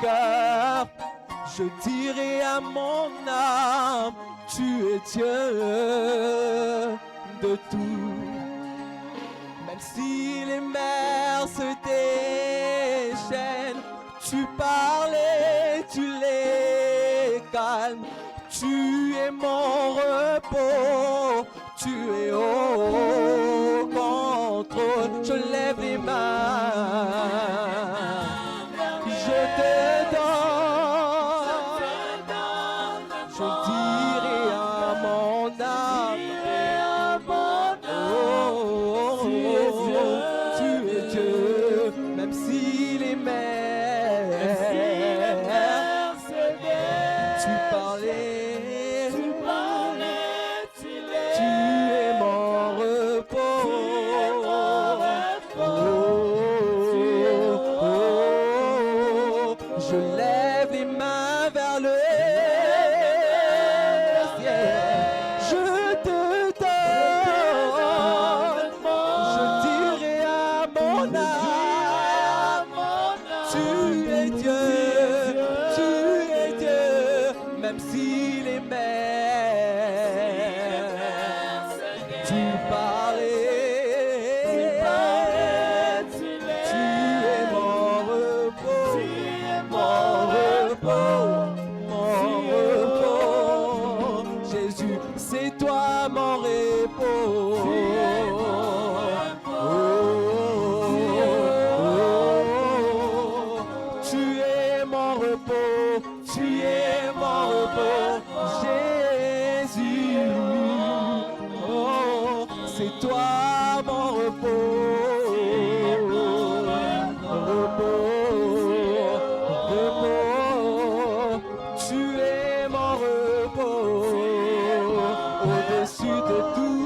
cœur. Je dirai à mon âme, tu es Dieu de tout. Même si les mers se déchaînent, tu parles et tu les calmes. Tu es mon repos, tu es au contrôle. Je lève les mains, je te donne. Je dirai à mon âme, oh, tu es Dieu. Même si les mers tu parlais, tu es mon repos. Je lève les mains vers le ciel. Je te donne. Je dirai à mon âme, tu es Dieu, tu es Dieu. Même si les mers, tu parlais, tu es mon repos, mon repos, mon repos. Jésus, c'est toi mon repos. Tu es mon repos, tu es mon repos, Jésus. Oh, c'est toi mon repos. Repos, tu es mon repos, au-dessus de tout.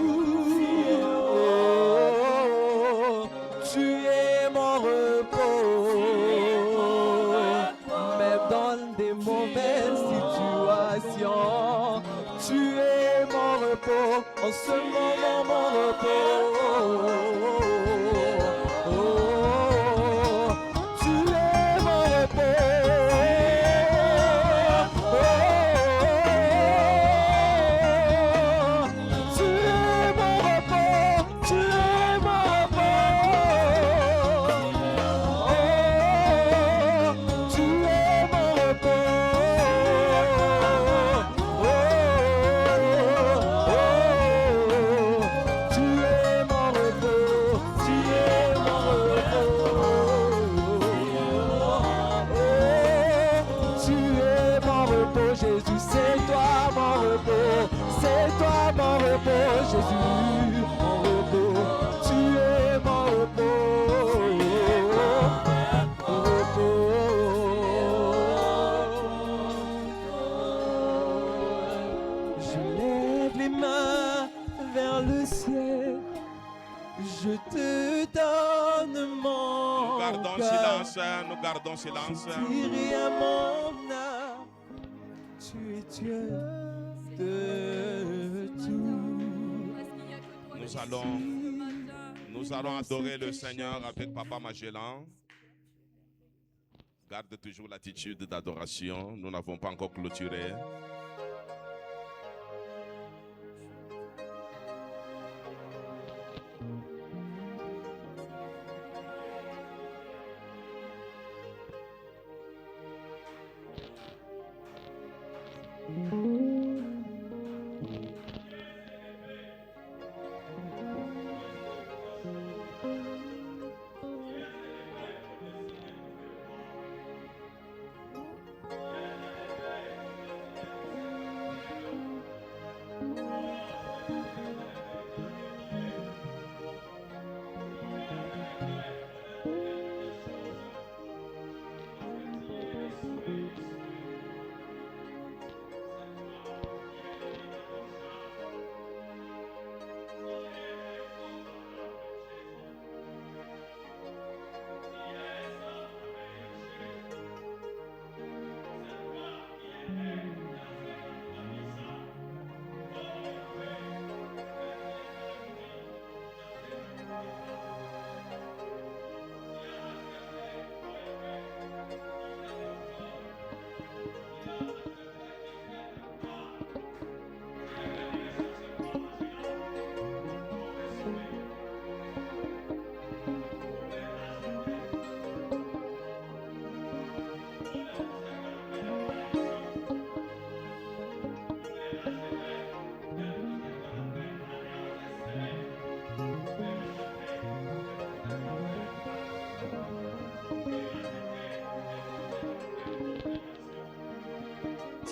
Tu es mon repos, même dans des mauvaises situations. Tu es mon repos, en ce moment mon repos. Tu es mon repos. Tu es mon repos, tu es mon repos. Tu es mon repos. Tu es mon repos, tu es mon repos. Tu es mon repos, Jésus, c'est toi mon repos, c'est toi mon repos, Jésus, mon repos. Tu es mon repos, repos. Je lève les mains vers le ciel, je te donne mon Nous gardons cœur. silence, nous gardons silence. Je dirai à mon âme, tu es Dieu de tout. Nous allons adorer le Seigneur avec Papa Magellan. Garde toujours l'attitude d'adoration. Nous n'avons pas encore clôturé.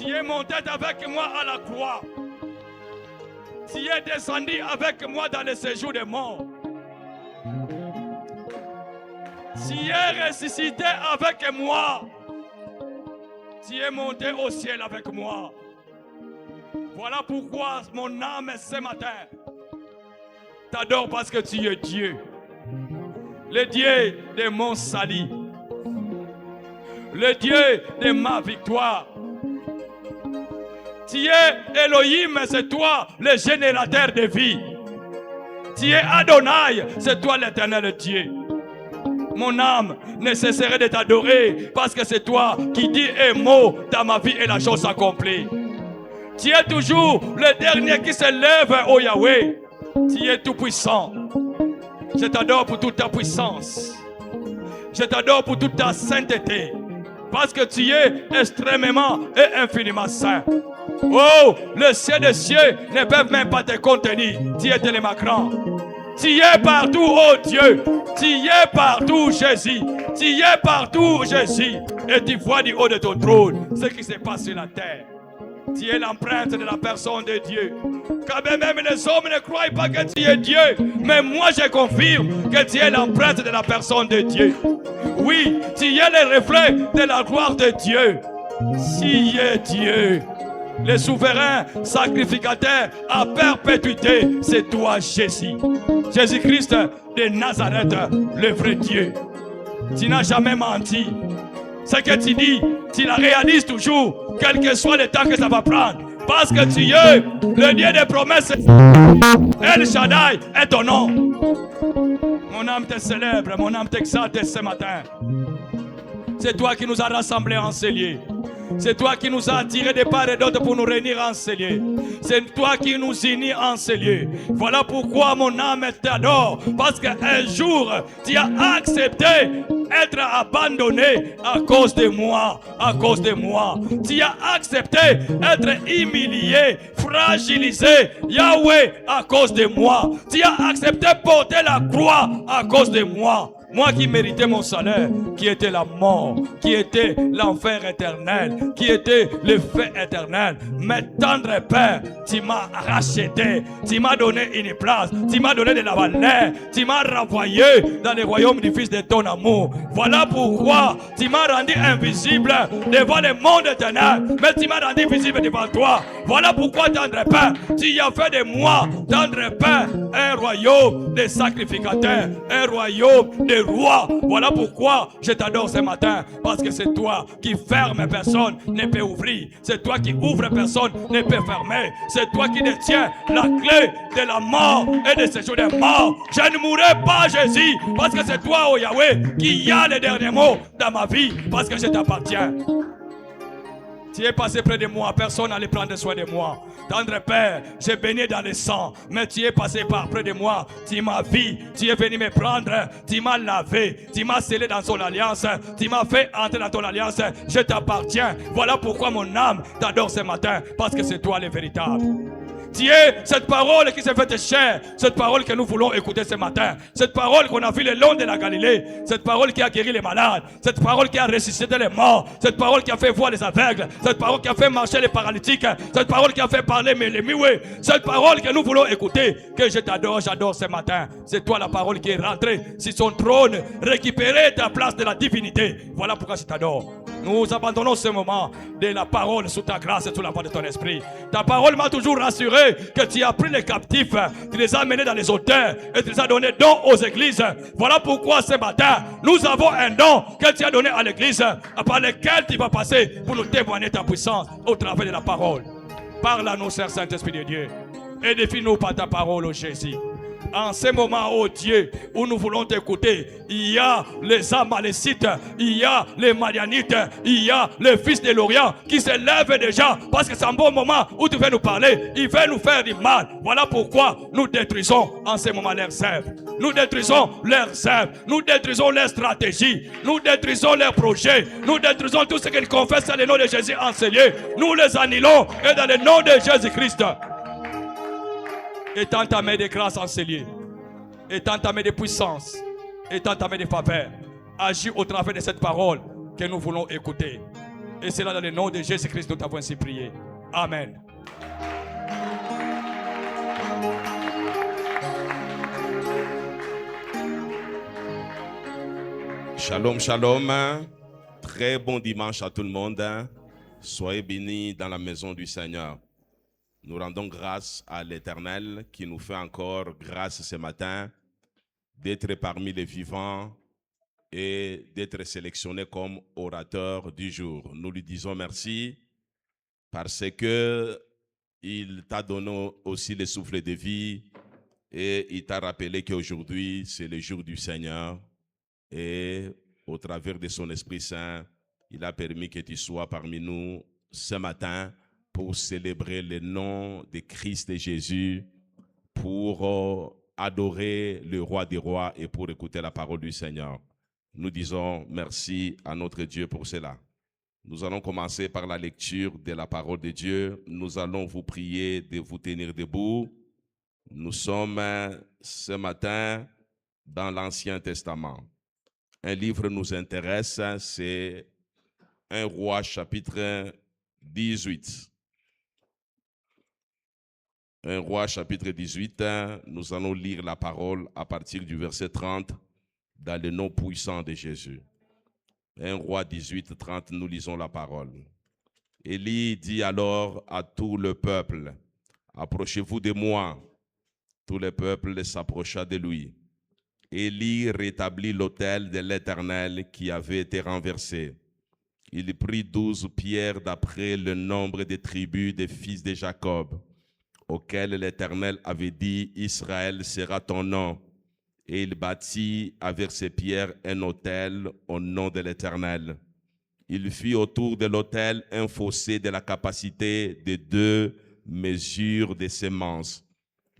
Tu es monté avec moi à la croix. Tu es descendu avec moi dans le séjour des morts. Tu es ressuscité avec moi. Tu es monté au ciel avec moi. Voilà pourquoi mon âme ce matin t'adore, parce que tu es Dieu. Le Dieu de mon salut. Le Dieu de ma victoire. Tu es Elohim, c'est toi le générateur de vie. Tu es Adonai, c'est toi l'éternel Dieu. Mon âme ne cesserait de t'adorer parce que c'est toi qui dis un mot dans ma vie et la chose s'accomplit. Tu es toujours le dernier qui se lève, ô Yahweh. Tu es tout puissant. Je t'adore pour toute ta puissance. Je t'adore pour toute ta sainteté. Parce que tu es extrêmement et infiniment saint. Oh, le ciel des cieux ne peuvent même pas te contenir. Tu es tellement grand. Tu es partout, oh Dieu. Tu es partout, Jésus. Tu es partout, Jésus. Et tu vois du haut de ton trône ce qui se passe sur la terre. Tu es l'empreinte de la personne de Dieu. Quand même les hommes ne croient pas que tu es Dieu. Mais moi je confirme que tu es l'empreinte de la personne de Dieu. Oui, tu es le reflet de la gloire de Dieu. Tu es Dieu. Le souverain sacrificateur à perpétuité, c'est toi Jésus. Jésus-Christ de Nazareth, le vrai Dieu. Tu n'as jamais menti. Ce que tu dis, tu la réalises toujours, quel que soit le temps que ça va prendre. Parce que tu es le Dieu des promesses. El Shaddai est ton nom. Mon âme te célèbre, mon âme t'exalte ce matin. C'est toi qui nous as rassemblés en ce lieu. C'est toi qui nous as attirés de part et d'autre pour nous réunir en ce lieu. C'est toi qui nous unis en ce lieu. Voilà pourquoi mon âme t'adore. Parce qu'un jour, tu as accepté être abandonné à cause de moi. À cause de moi. Tu as accepté être humilié, fragilisé, Yahweh, à cause de moi. Tu as accepté porter la croix à cause de moi. Moi qui méritais mon salaire, qui était la mort, qui était l'enfer éternel, qui était le feu éternel. Mais tendre Père, tu m'as racheté, tu m'as donné une place, tu m'as donné de la valeur, tu m'as renvoyé dans le royaume du Fils de ton amour. Voilà pourquoi tu m'as rendu invisible devant le monde éternel, mais tu m'as rendu visible devant toi. Voilà pourquoi, tendre Père, tu as fait de moi, tendre Père, un royaume de sacrificateurs, un royaume de roi. Voilà pourquoi je t'adore ce matin, parce que c'est toi qui ferme, personne ne peut ouvrir. C'est toi qui ouvre, personne ne peut fermer. C'est toi qui détiens la clé de la mort et de ce jour de mort. Je ne mourrai pas, Jésus, parce que c'est toi, oh Yahweh, qui a les derniers mots dans ma vie, parce que je t'appartiens. Tu es passé près de moi, personne n'allait prendre soin de moi. Tendre Père, j'ai baigné dans le sang, mais tu es passé par près de moi. Tu m'as vu, tu es venu me prendre, tu m'as lavé, tu m'as scellé dans ton alliance, tu m'as fait entrer dans ton alliance. Je t'appartiens. Voilà pourquoi mon âme t'adore ce matin, parce que c'est toi le véritable. Tu es cette parole qui s'est faite chair, cette parole que nous voulons écouter ce matin, cette parole qu'on a vue le long de la Galilée, cette parole qui a guéri les malades, cette parole qui a ressuscité les morts, cette parole qui a fait voir les aveugles, cette parole qui a fait marcher les paralytiques, cette parole qui a fait parler les muets, cette parole que nous voulons écouter, que je t'adore, j'adore ce matin. C'est toi la parole qui est rentrée sur son trône, récupérer ta place de la divinité. Voilà pourquoi je t'adore. Nous abandonnons ce moment de la parole sous ta grâce et sous la voix de ton esprit. Ta parole m'a toujours rassuré que tu as pris les captifs, tu les as menés dans les hauteurs et tu les as donnés don aux églises. Voilà pourquoi ce matin, nous avons un don que tu as donné à l'église, par lequel tu vas passer pour nous témoigner ta puissance au travers de la parole. Parle à nous, Seigneur Saint-Esprit de Dieu. Édifie-nous par ta parole, ô Jésus. En ce moment, oh Dieu, où nous voulons t'écouter, il y a les Amalécites, il y a les Madianites, il y a les fils de l'Orient qui se lèvent déjà, parce que c'est un bon moment où tu veux nous parler, il veut nous faire du mal. Voilà pourquoi nous détruisons en ce moment leurs œuvres. Nous détruisons leurs œuvres, nous détruisons leurs stratégies, nous détruisons leurs projets, nous détruisons tout ce qu'ils confessent dans le nom de Jésus enseigné. Nous les annulons et dans le nom de Jésus-Christ. Étends ta main de grâce en ces lieux. Étends ta main de puissance. Étends ta main de faveur. Agis au travers de cette parole que nous voulons écouter. Et c'est là dans le nom de Jésus-Christ que nous t'avons ainsi prié. Amen. Shalom, shalom. Très bon dimanche à tout le monde. Soyez bénis dans la maison du Seigneur. Nous rendons grâce à l'Éternel qui nous fait encore grâce ce matin d'être parmi les vivants et d'être sélectionné comme orateur du jour. Nous lui disons merci parce que il t'a donné aussi le souffle de vie et il t'a rappelé qu'aujourd'hui c'est le jour du Seigneur et au travers de son Esprit Saint, il a permis que tu sois parmi nous ce matin pour célébrer le nom de Christ et Jésus, pour adorer le roi des rois et pour écouter la parole du Seigneur. Nous disons merci à notre Dieu pour cela. Nous allons commencer par la lecture de la parole de Dieu. Nous allons vous prier de vous tenir debout. Nous sommes ce matin dans l'Ancien Testament. Un livre nous intéresse, c'est 1 Roi chapitre 18. 1 Roi chapitre 18, nous allons lire la parole à partir du verset 30 dans le nom puissant de Jésus. 1 Roi 18, 30, nous lisons la parole. Élie dit alors à tout le peuple, « Approchez-vous de moi. » Tout le peuple s'approcha de lui. Élie rétablit l'autel de l'Éternel qui avait été renversé. Il prit 12 pierres d'après le nombre des tribus des fils de Jacob, auquel l'Éternel avait dit, « Israël sera ton nom. » Et il bâtit avec ces pierres un autel au nom de l'Éternel. Il fit autour de l'autel un fossé de la capacité de 2 mesures de semences.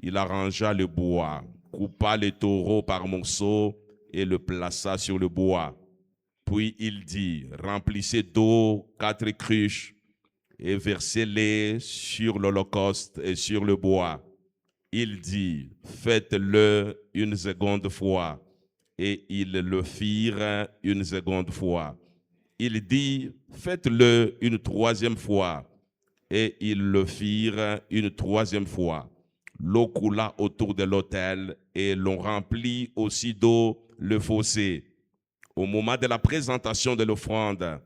Il arrangea le bois, coupa le taureau par morceaux et le plaça sur le bois. Puis il dit, « Remplissez d'eau 4 cruches, et versez-les sur l'holocauste et sur le bois. » Il dit, « Faites-le une seconde fois. » Et ils le firent une seconde fois. Il dit, « Faites-le une 3e fois. » Et ils le firent une 3e fois. L'eau coula autour de l'autel et l'on remplit aussi d'eau le fossé. Au moment de la présentation de l'offrande,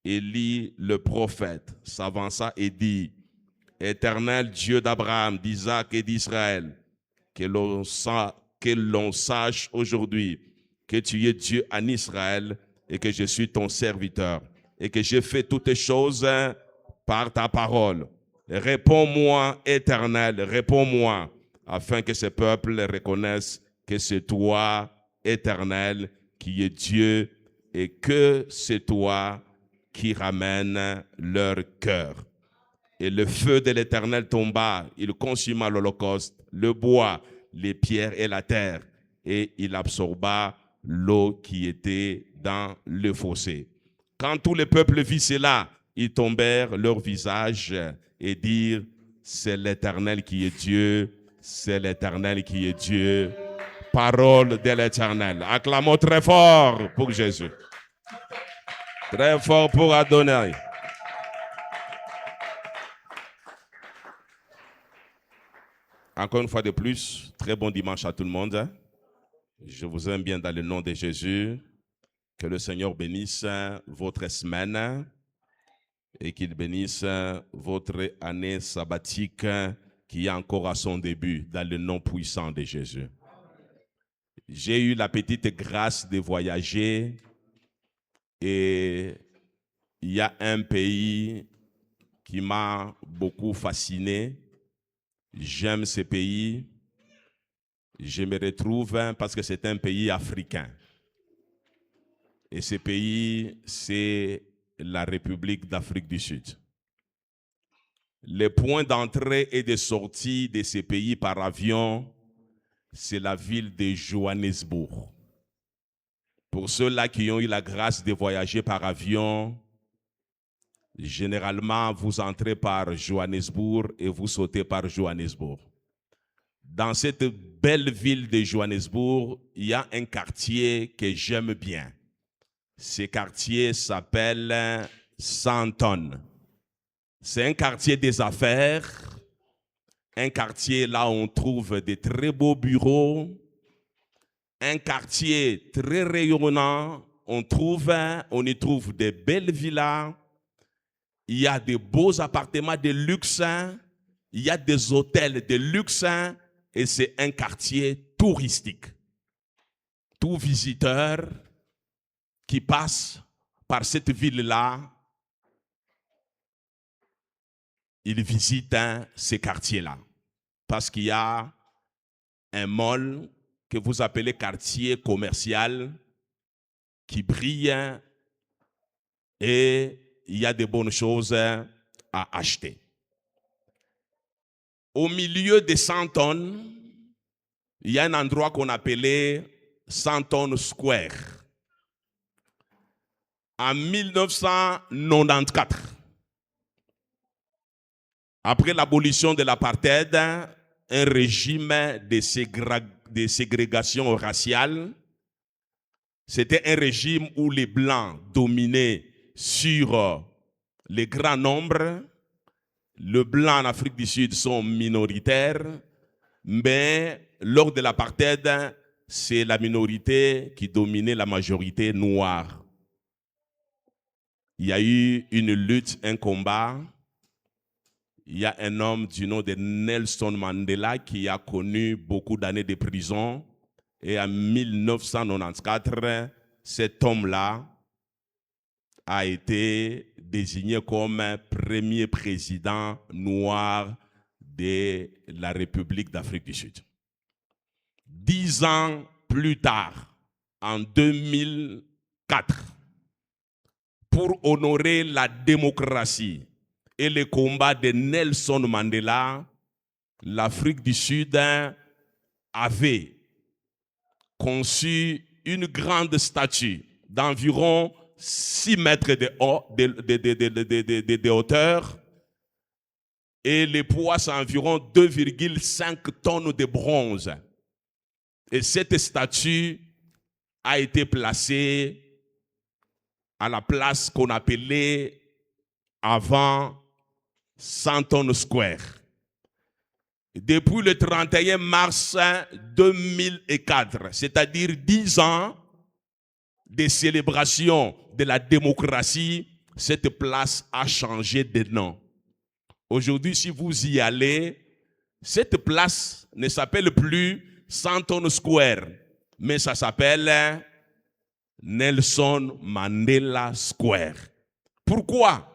Élie, le prophète, s'avança et dit, « Éternel Dieu d'Abraham, d'Isaac et d'Israël, que l'on sache aujourd'hui que tu es Dieu en Israël et que je suis ton serviteur et que j'ai fait toutes choses par ta parole. Réponds-moi, Éternel, réponds-moi, afin que ce peuple reconnaisse que c'est toi, Éternel, qui est Dieu et que c'est toi qui ramène leur cœur. » Et le feu de l'Éternel tomba, il consuma l'holocauste, le bois, les pierres et la terre, et il absorba l'eau qui était dans le fossé. Quand tout le peuple vit cela, ils tombèrent leur visage et dirent, « C'est l'Éternel qui est Dieu, c'est l'Éternel qui est Dieu. » Parole de l'Éternel. Acclamons très fort pour Jésus. Très fort pour Adonai. Encore une fois de plus, très bon dimanche à tout le monde. Je vous aime bien dans le nom de Jésus. Que le Seigneur bénisse votre semaine et qu'il bénisse votre année sabbatique qui est encore à son début dans le nom puissant de Jésus. J'ai eu la petite grâce de voyager et il y a un pays qui m'a beaucoup fasciné. J'aime ce pays. Je me retrouve parce que c'est un pays africain. Et ce pays, c'est la République d'Afrique du Sud. Les points d'entrée et de sortie de ce pays par avion, c'est la ville de Johannesburg. Pour ceux-là qui ont eu la grâce de voyager par avion, généralement, vous entrez par Johannesburg et vous sautez par Johannesburg. Dans cette belle ville de Johannesburg, il y a un quartier que j'aime bien. Ce quartier s'appelle Santon. C'est un quartier des affaires, un quartier là où on trouve des très beaux bureaux, un quartier très rayonnant, on y trouve des belles villas, il y a des beaux appartements de luxe, il y a des hôtels de luxe et c'est un quartier touristique. Tout visiteur qui passe par cette ville-là, il visite ces quartiers-là parce qu'il y a un mall que vous appelez quartier commercial qui brille et il y a de bonnes choses à acheter. Au milieu de Santon, il y a un endroit qu'on appelait Santon Square. En 1994, après l'abolition de l'apartheid, un régime de ségrégation raciale, c'était un régime où les Blancs dominaient sur les grands nombres. Les Blancs en Afrique du Sud sont minoritaires, mais lors de l'apartheid, c'est la minorité qui dominait la majorité noire. Il y a eu une lutte, un combat. Il y a un homme du nom de Nelson Mandela qui a connu beaucoup d'années de prison. Et en 1994, cet homme-là a été désigné comme premier président noir de la République d'Afrique du Sud. 10 ans plus tard, en 2004, pour honorer la démocratie et le combat de Nelson Mandela, l'Afrique du Sud avait conçu une grande statue d'environ 6 mètres de hauteur et le poids c'est environ 2,5 tonnes de bronze. Et cette statue a été placée à la place qu'on appelait avant Santon Square. Depuis le 31 mars 2004, c'est-à-dire 10 ans de célébration de la démocratie, cette place a changé de nom. Aujourd'hui, si vous y allez, cette place ne s'appelle plus Santon Square, mais ça s'appelle Nelson Mandela Square. Pourquoi?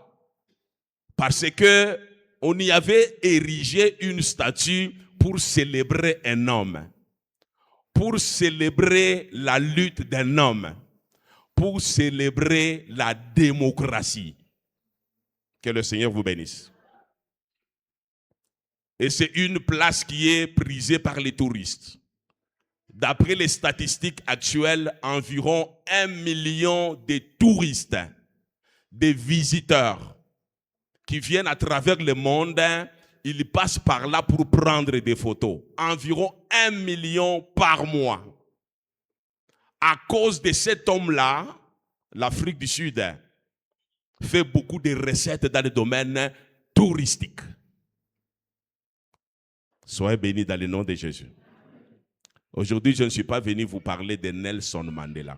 Parce que on y avait érigé une statue pour célébrer un homme, pour célébrer la lutte d'un homme, pour célébrer la démocratie. Que le Seigneur vous bénisse. Et c'est une place qui est prisée par les touristes. D'après les statistiques actuelles, environ 1 million de touristes, de visiteurs, qui viennent à travers le monde, ils passent par là pour prendre des photos. Environ 1 million par mois. À cause de cet homme-là, l'Afrique du Sud fait beaucoup de recettes dans le domaine touristique. Soyez bénis dans le nom de Jésus. Aujourd'hui, je ne suis pas venu vous parler de Nelson Mandela.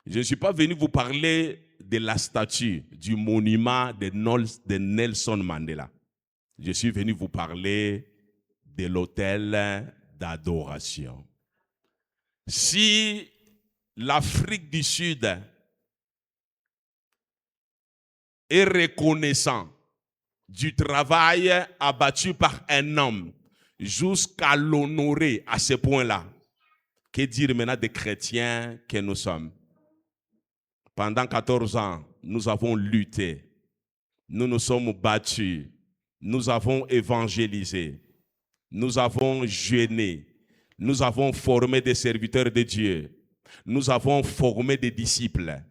Je ne suis pas venu vous parler de la statue, du monument de Nelson Mandela. Je suis venu vous parler de l'autel d'adoration. Si l'Afrique du Sud est reconnaissant du travail abattu par un homme jusqu'à l'honorer à ce point-là, que dire maintenant des chrétiens que nous sommes? Pendant 14 ans, nous avons lutté, nous nous sommes battus, nous avons évangélisé, nous avons jeûné, nous avons formé des serviteurs de Dieu, nous avons formé des disciples.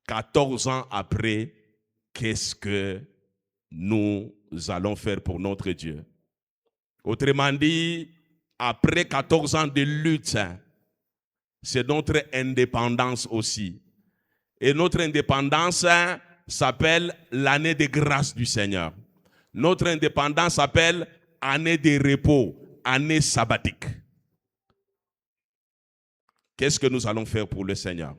14 ans après, qu'est-ce que nous allons faire pour notre Dieu? Autrement dit, après 14 ans de lutte, c'est notre indépendance aussi. Et notre indépendance s'appelle l'année de grâce du Seigneur. Notre indépendance s'appelle année de repos, année sabbatique. Qu'est-ce que nous allons faire pour le Seigneur?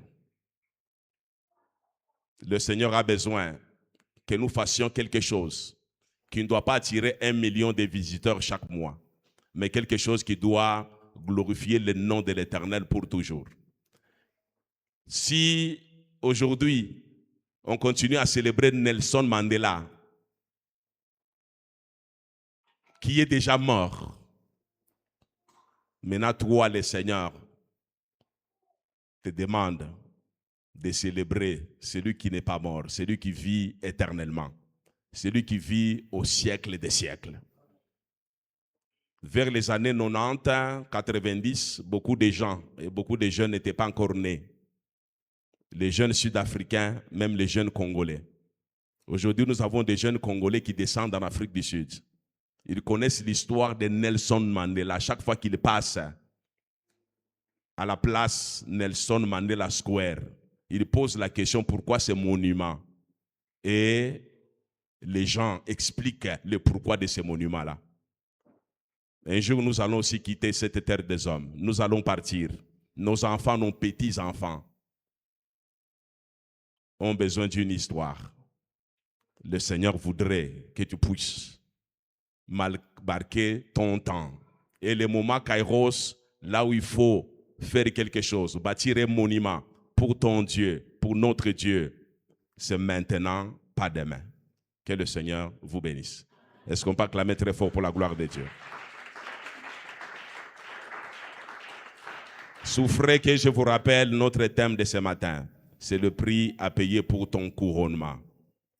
Le Seigneur a besoin que nous fassions quelque chose qui ne doit pas attirer 1 million de visiteurs chaque mois, mais quelque chose qui doit glorifier le nom de l'Éternel pour toujours. Si aujourd'hui, on continue à célébrer Nelson Mandela, qui est déjà mort, maintenant toi, le Seigneur, te demande de célébrer celui qui n'est pas mort, celui qui vit éternellement, celui qui vit au siècle des siècles. Vers les années 90, 90, beaucoup de gens et beaucoup de jeunes n'étaient pas encore nés. Les jeunes sud-africains, même les jeunes congolais. Aujourd'hui, nous avons des jeunes congolais qui descendent en Afrique du Sud. Ils connaissent l'histoire de Nelson Mandela. Chaque fois qu'ils passent à la place Nelson Mandela Square, ils posent la question pourquoi ce monument. Et les gens expliquent le pourquoi de ce monument-là. Un jour, nous allons aussi quitter cette terre des hommes. Nous allons partir. Nos enfants, nos petits-enfants ont besoin d'une histoire. Le Seigneur voudrait que tu puisses marquer ton temps. Et le moment Kairos, là où il faut faire quelque chose, bâtir un monument pour ton Dieu, pour notre Dieu, c'est maintenant, pas demain. Que le Seigneur vous bénisse. Est-ce qu'on peut acclamer très fort pour la gloire de Dieu? Souffrez que je vous rappelle notre thème de ce matin. C'est le prix à payer pour ton couronnement.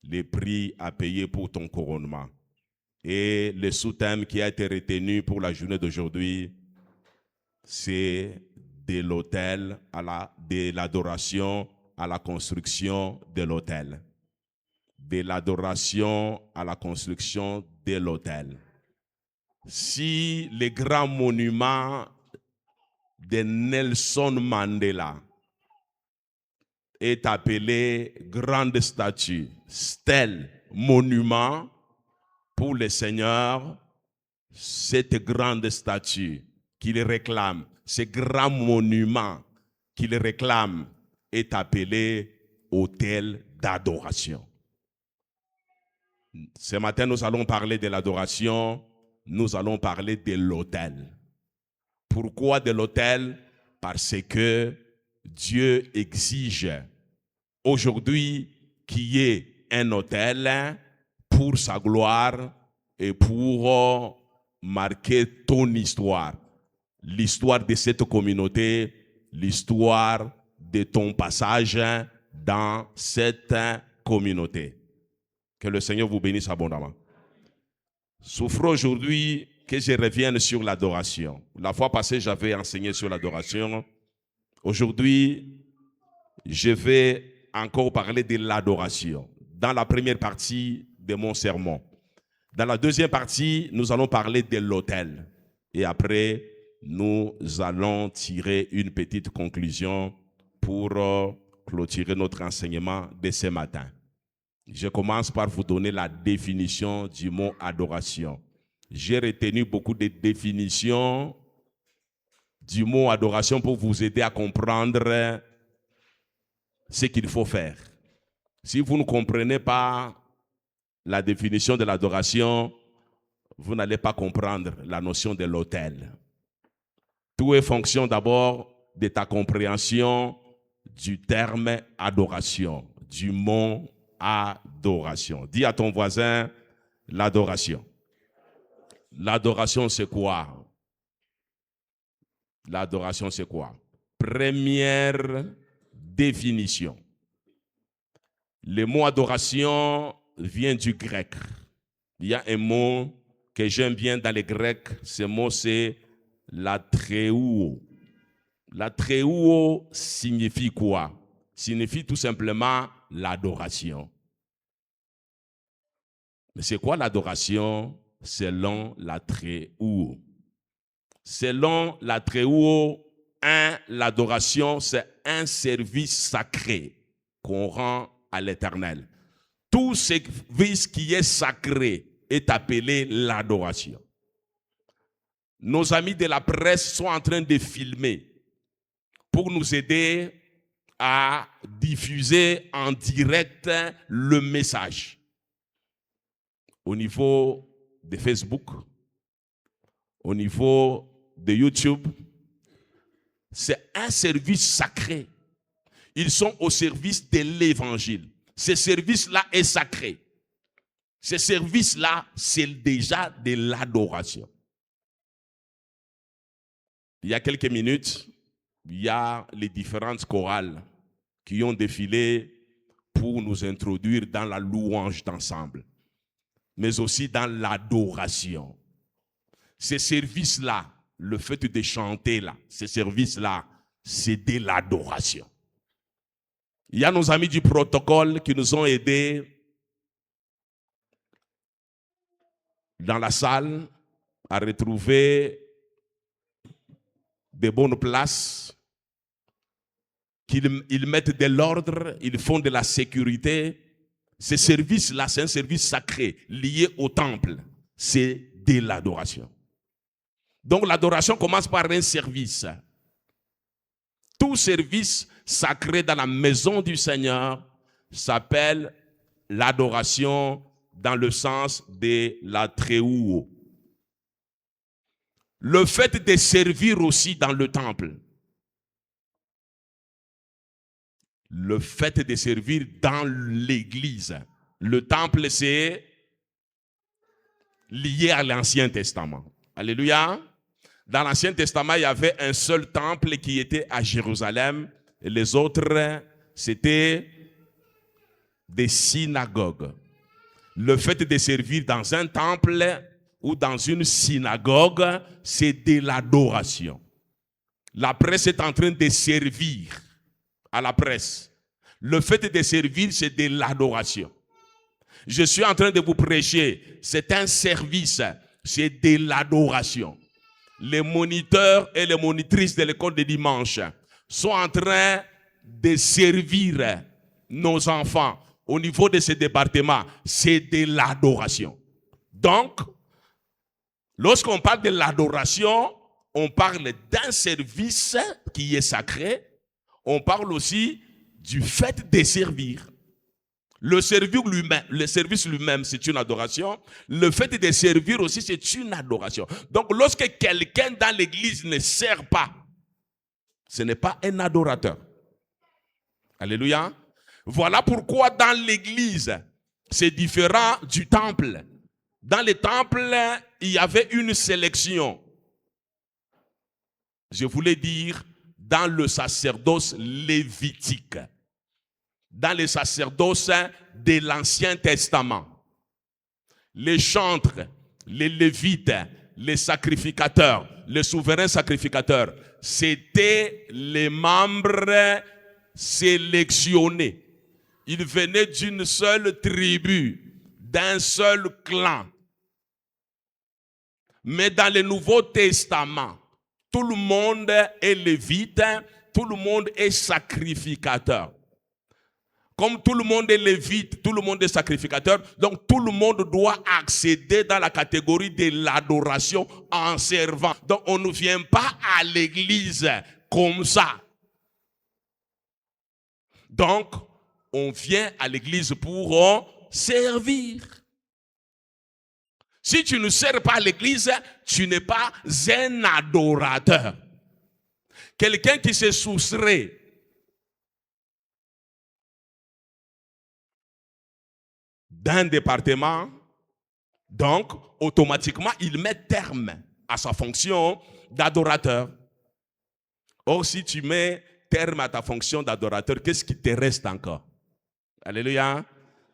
Le prix à payer pour ton couronnement. Et le sous-thème qui a été retenu pour la journée d'aujourd'hui, c'est de l'autel de l'adoration à la construction de l'autel. De l'adoration à la construction de l'autel. Si les grands monuments de Nelson Mandela est appelé grande statue, stèle, monument, pour le Seigneur, cette grande statue qu'il réclame, ce grand monument qu'il réclame est appelé autel d'adoration. Ce matin, nous allons parler de l'adoration, nous allons parler de l'autel. Pourquoi de l'autel? Parce que Dieu exige aujourd'hui qu'il y ait un autel pour sa gloire et pour marquer ton histoire. L'histoire de cette communauté, l'histoire de ton passage dans cette communauté. Que le Seigneur vous bénisse abondamment. Souffre aujourd'hui que je revienne sur l'adoration. La fois passée, j'avais enseigné sur l'adoration. Aujourd'hui, je vais encore parler de l'adoration. Dans la première partie de mon sermon. Dans la deuxième partie, nous allons parler de l'autel. Et après, nous allons tirer une petite conclusion pour clôturer notre enseignement de ce matin. Je commence par vous donner la définition du mot adoration. J'ai retenu beaucoup de définitions du mot adoration pour vous aider à comprendre ce qu'il faut faire. Si vous ne comprenez pas la définition de l'adoration, vous n'allez pas comprendre la notion de l'autel. Tout est fonction d'abord de ta compréhension du terme adoration, du mot adoration. Dis à ton voisin, l'adoration. L'adoration, c'est quoi? L'adoration, c'est quoi? Première définition. Le mot adoration vient du grec. Il y a un mot que j'aime bien dans le grec. Ce mot, c'est latréouo. Latréouo signifie quoi? Signifie tout simplement l'adoration. Mais c'est quoi l'adoration selon latréouo? Selon latréouo, l'adoration, c'est un service sacré qu'on rend à l'Éternel. Tout service qui est sacré est appelé l'adoration. Nos amis de la presse sont en train de filmer pour nous aider à diffuser en direct le message. Au niveau de Facebook, au niveau de YouTube, c'est un service sacré. Ils sont au service de l'évangile. Ce service-là est sacré. Ce service-là, c'est déjà de l'adoration. Il y a quelques minutes, il y a les différentes chorales qui ont défilé pour nous introduire dans la louange d'ensemble, mais aussi dans l'adoration. Ce service-là, le fait de chanter là, ce service-là, c'est de l'adoration. Il y a nos amis du protocole qui nous ont aidés dans la salle à retrouver des bonnes places, qu'ils mettent de l'ordre, ils font de la sécurité. Ce service-là, c'est un service sacré lié au temple. C'est de l'adoration. Donc l'adoration commence par un service. Tout service sacré dans la maison du Seigneur s'appelle l'adoration dans le sens de la tréouo. Le fait de servir aussi dans le temple. Le fait de servir dans l'église. Le temple, c'est lié à l'Ancien Testament. Alléluia. Dans l'Ancien Testament, il y avait un seul temple qui était à Jérusalem. Et les autres, c'était des synagogues. Le fait de servir dans un temple ou dans une synagogue, c'est de l'adoration. La presse est en train de servir à la presse. Le fait de servir, c'est de l'adoration. Je suis en train de vous prêcher, c'est un service, c'est de l'adoration. Les moniteurs et les monitrices de l'école de dimanche sont en train de servir nos enfants au niveau de ce département. C'est de l'adoration. Donc, lorsqu'on parle de l'adoration, on parle d'un service qui est sacré. On parle aussi du fait de servir. Le service lui-même, c'est une adoration. Le fait de servir aussi, c'est une adoration. Donc, lorsque quelqu'un dans l'église ne sert pas, ce n'est pas un adorateur. Alléluia. Voilà pourquoi dans l'église, c'est différent du temple. Dans le temple, il y avait une sélection. Je voulais dire, dans le sacerdoce lévitique. Dans le sacerdoce de l'Ancien Testament. Les chantres, les lévites, les sacrificateurs, les souverains sacrificateurs, c'était les membres sélectionnés. Ils venaient d'une seule tribu, d'un seul clan. Mais dans le Nouveau Testament, tout le monde est lévite, tout le monde est sacrificateur. Comme tout le monde est lévite, tout le monde est sacrificateur, donc tout le monde doit accéder dans la catégorie de l'adoration en servant. Donc on ne vient pas à l'église comme ça. Donc on vient à l'église pour servir. Si tu ne sers pas à l'église, tu n'es pas un adorateur. Quelqu'un qui se soustrait d'un département, donc automatiquement il met terme à sa fonction d'adorateur. Or, si tu mets terme à ta fonction d'adorateur, qu'est-ce qui te reste encore? Alléluia.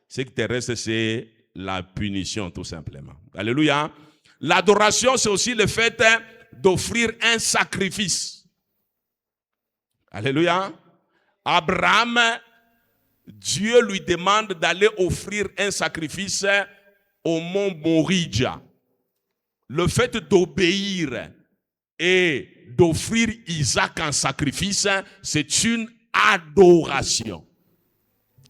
Ce qui te reste, c'est la punition, tout simplement. Alléluia. L'adoration, c'est aussi le fait d'offrir un sacrifice. Alléluia. Abraham, Dieu lui demande d'aller offrir un sacrifice au mont Moridja. Le fait d'obéir et d'offrir Isaac en sacrifice, c'est une adoration.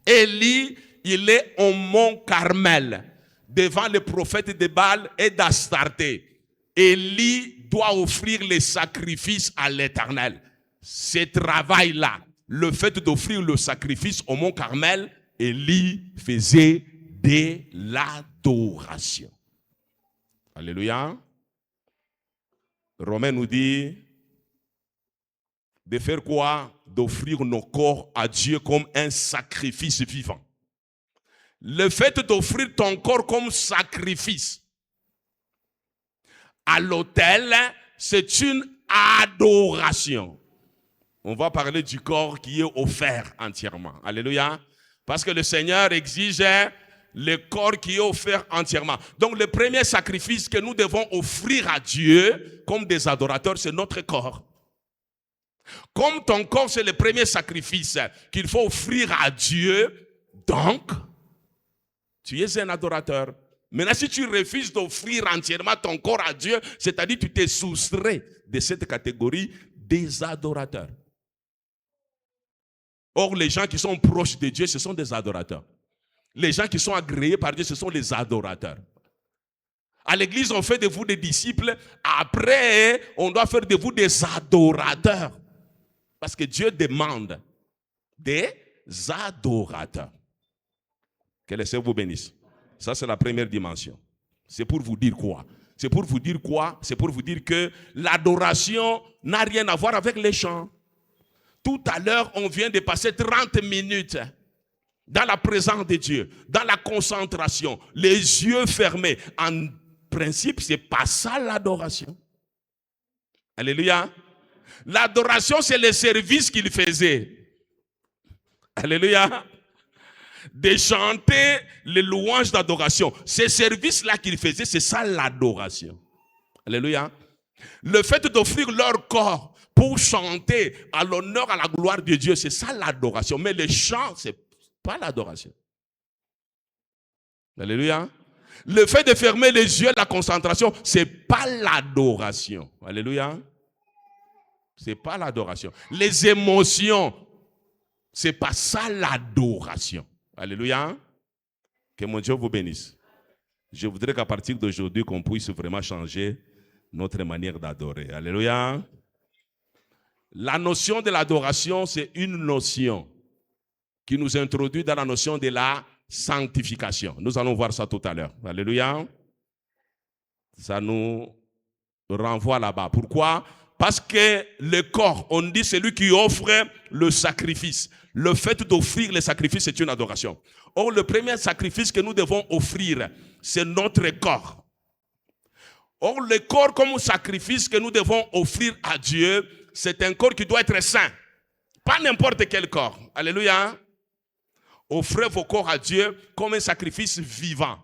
Élie, il est au mont Carmel, devant les prophètes de Baal et d'Astarté. Élie doit offrir les sacrifices à l'Éternel. Ce travail-là, le fait d'offrir le sacrifice au mont Carmel, Élie faisait de l'adoration. Alléluia. Romain nous dit de faire quoi? D'offrir nos corps à Dieu comme un sacrifice vivant. Le fait d'offrir ton corps comme sacrifice à l'autel, c'est une adoration. On va parler du corps qui est offert entièrement. Alléluia. Parce que le Seigneur exige le corps qui est offert entièrement. Donc le premier sacrifice que nous devons offrir à Dieu comme des adorateurs, c'est notre corps. Comme ton corps, c'est le premier sacrifice qu'il faut offrir à Dieu, donc, tu es un adorateur. Maintenant, si tu refuses d'offrir entièrement ton corps à Dieu, c'est-à-dire que tu t'es soustrait de cette catégorie des adorateurs. Or, les gens qui sont proches de Dieu, ce sont des adorateurs. Les gens qui sont agréés par Dieu, ce sont les adorateurs. À l'église, on fait de vous des disciples. Après, on doit faire de vous des adorateurs. Parce que Dieu demande des adorateurs. Que le Seigneur vous bénisse. Ça, c'est la première dimension. C'est pour vous dire quoi? C'est pour vous dire quoi? C'est pour vous dire que l'adoration n'a rien à voir avec les chants. Tout à l'heure, on vient de passer 30 minutes dans la présence de Dieu, dans la concentration, les yeux fermés. En principe, c'est pas ça l'adoration. Alléluia. L'adoration, c'est le service qu'il faisait. Alléluia. De chanter les louanges d'adoration. Ces services-là qu'il faisait, c'est ça l'adoration. Alléluia. Le fait d'offrir leur corps pour chanter à l'honneur, à la gloire de Dieu, c'est ça l'adoration. Mais les chants, c'est pas l'adoration. Alléluia. Le fait de fermer les yeux, la concentration, c'est pas l'adoration. Alléluia. C'est pas l'adoration. Les émotions, c'est pas ça l'adoration. Alléluia. Que mon Dieu vous bénisse. Je voudrais qu'à partir d'aujourd'hui, qu'on puisse vraiment changer notre manière d'adorer. Alléluia. La notion de l'adoration, c'est une notion qui nous introduit dans la notion de la sanctification. Nous allons voir ça tout à l'heure. Alléluia. Ça nous renvoie là-bas. Pourquoi? Parce que le corps, on dit c'est lui qui offre le sacrifice. Le fait d'offrir le sacrifice, c'est une adoration. Or, le premier sacrifice que nous devons offrir, c'est notre corps. Or, le corps comme sacrifice que nous devons offrir à Dieu, c'est un corps qui doit être saint. Pas n'importe quel corps. Alléluia. Offrez vos corps à Dieu comme un sacrifice vivant,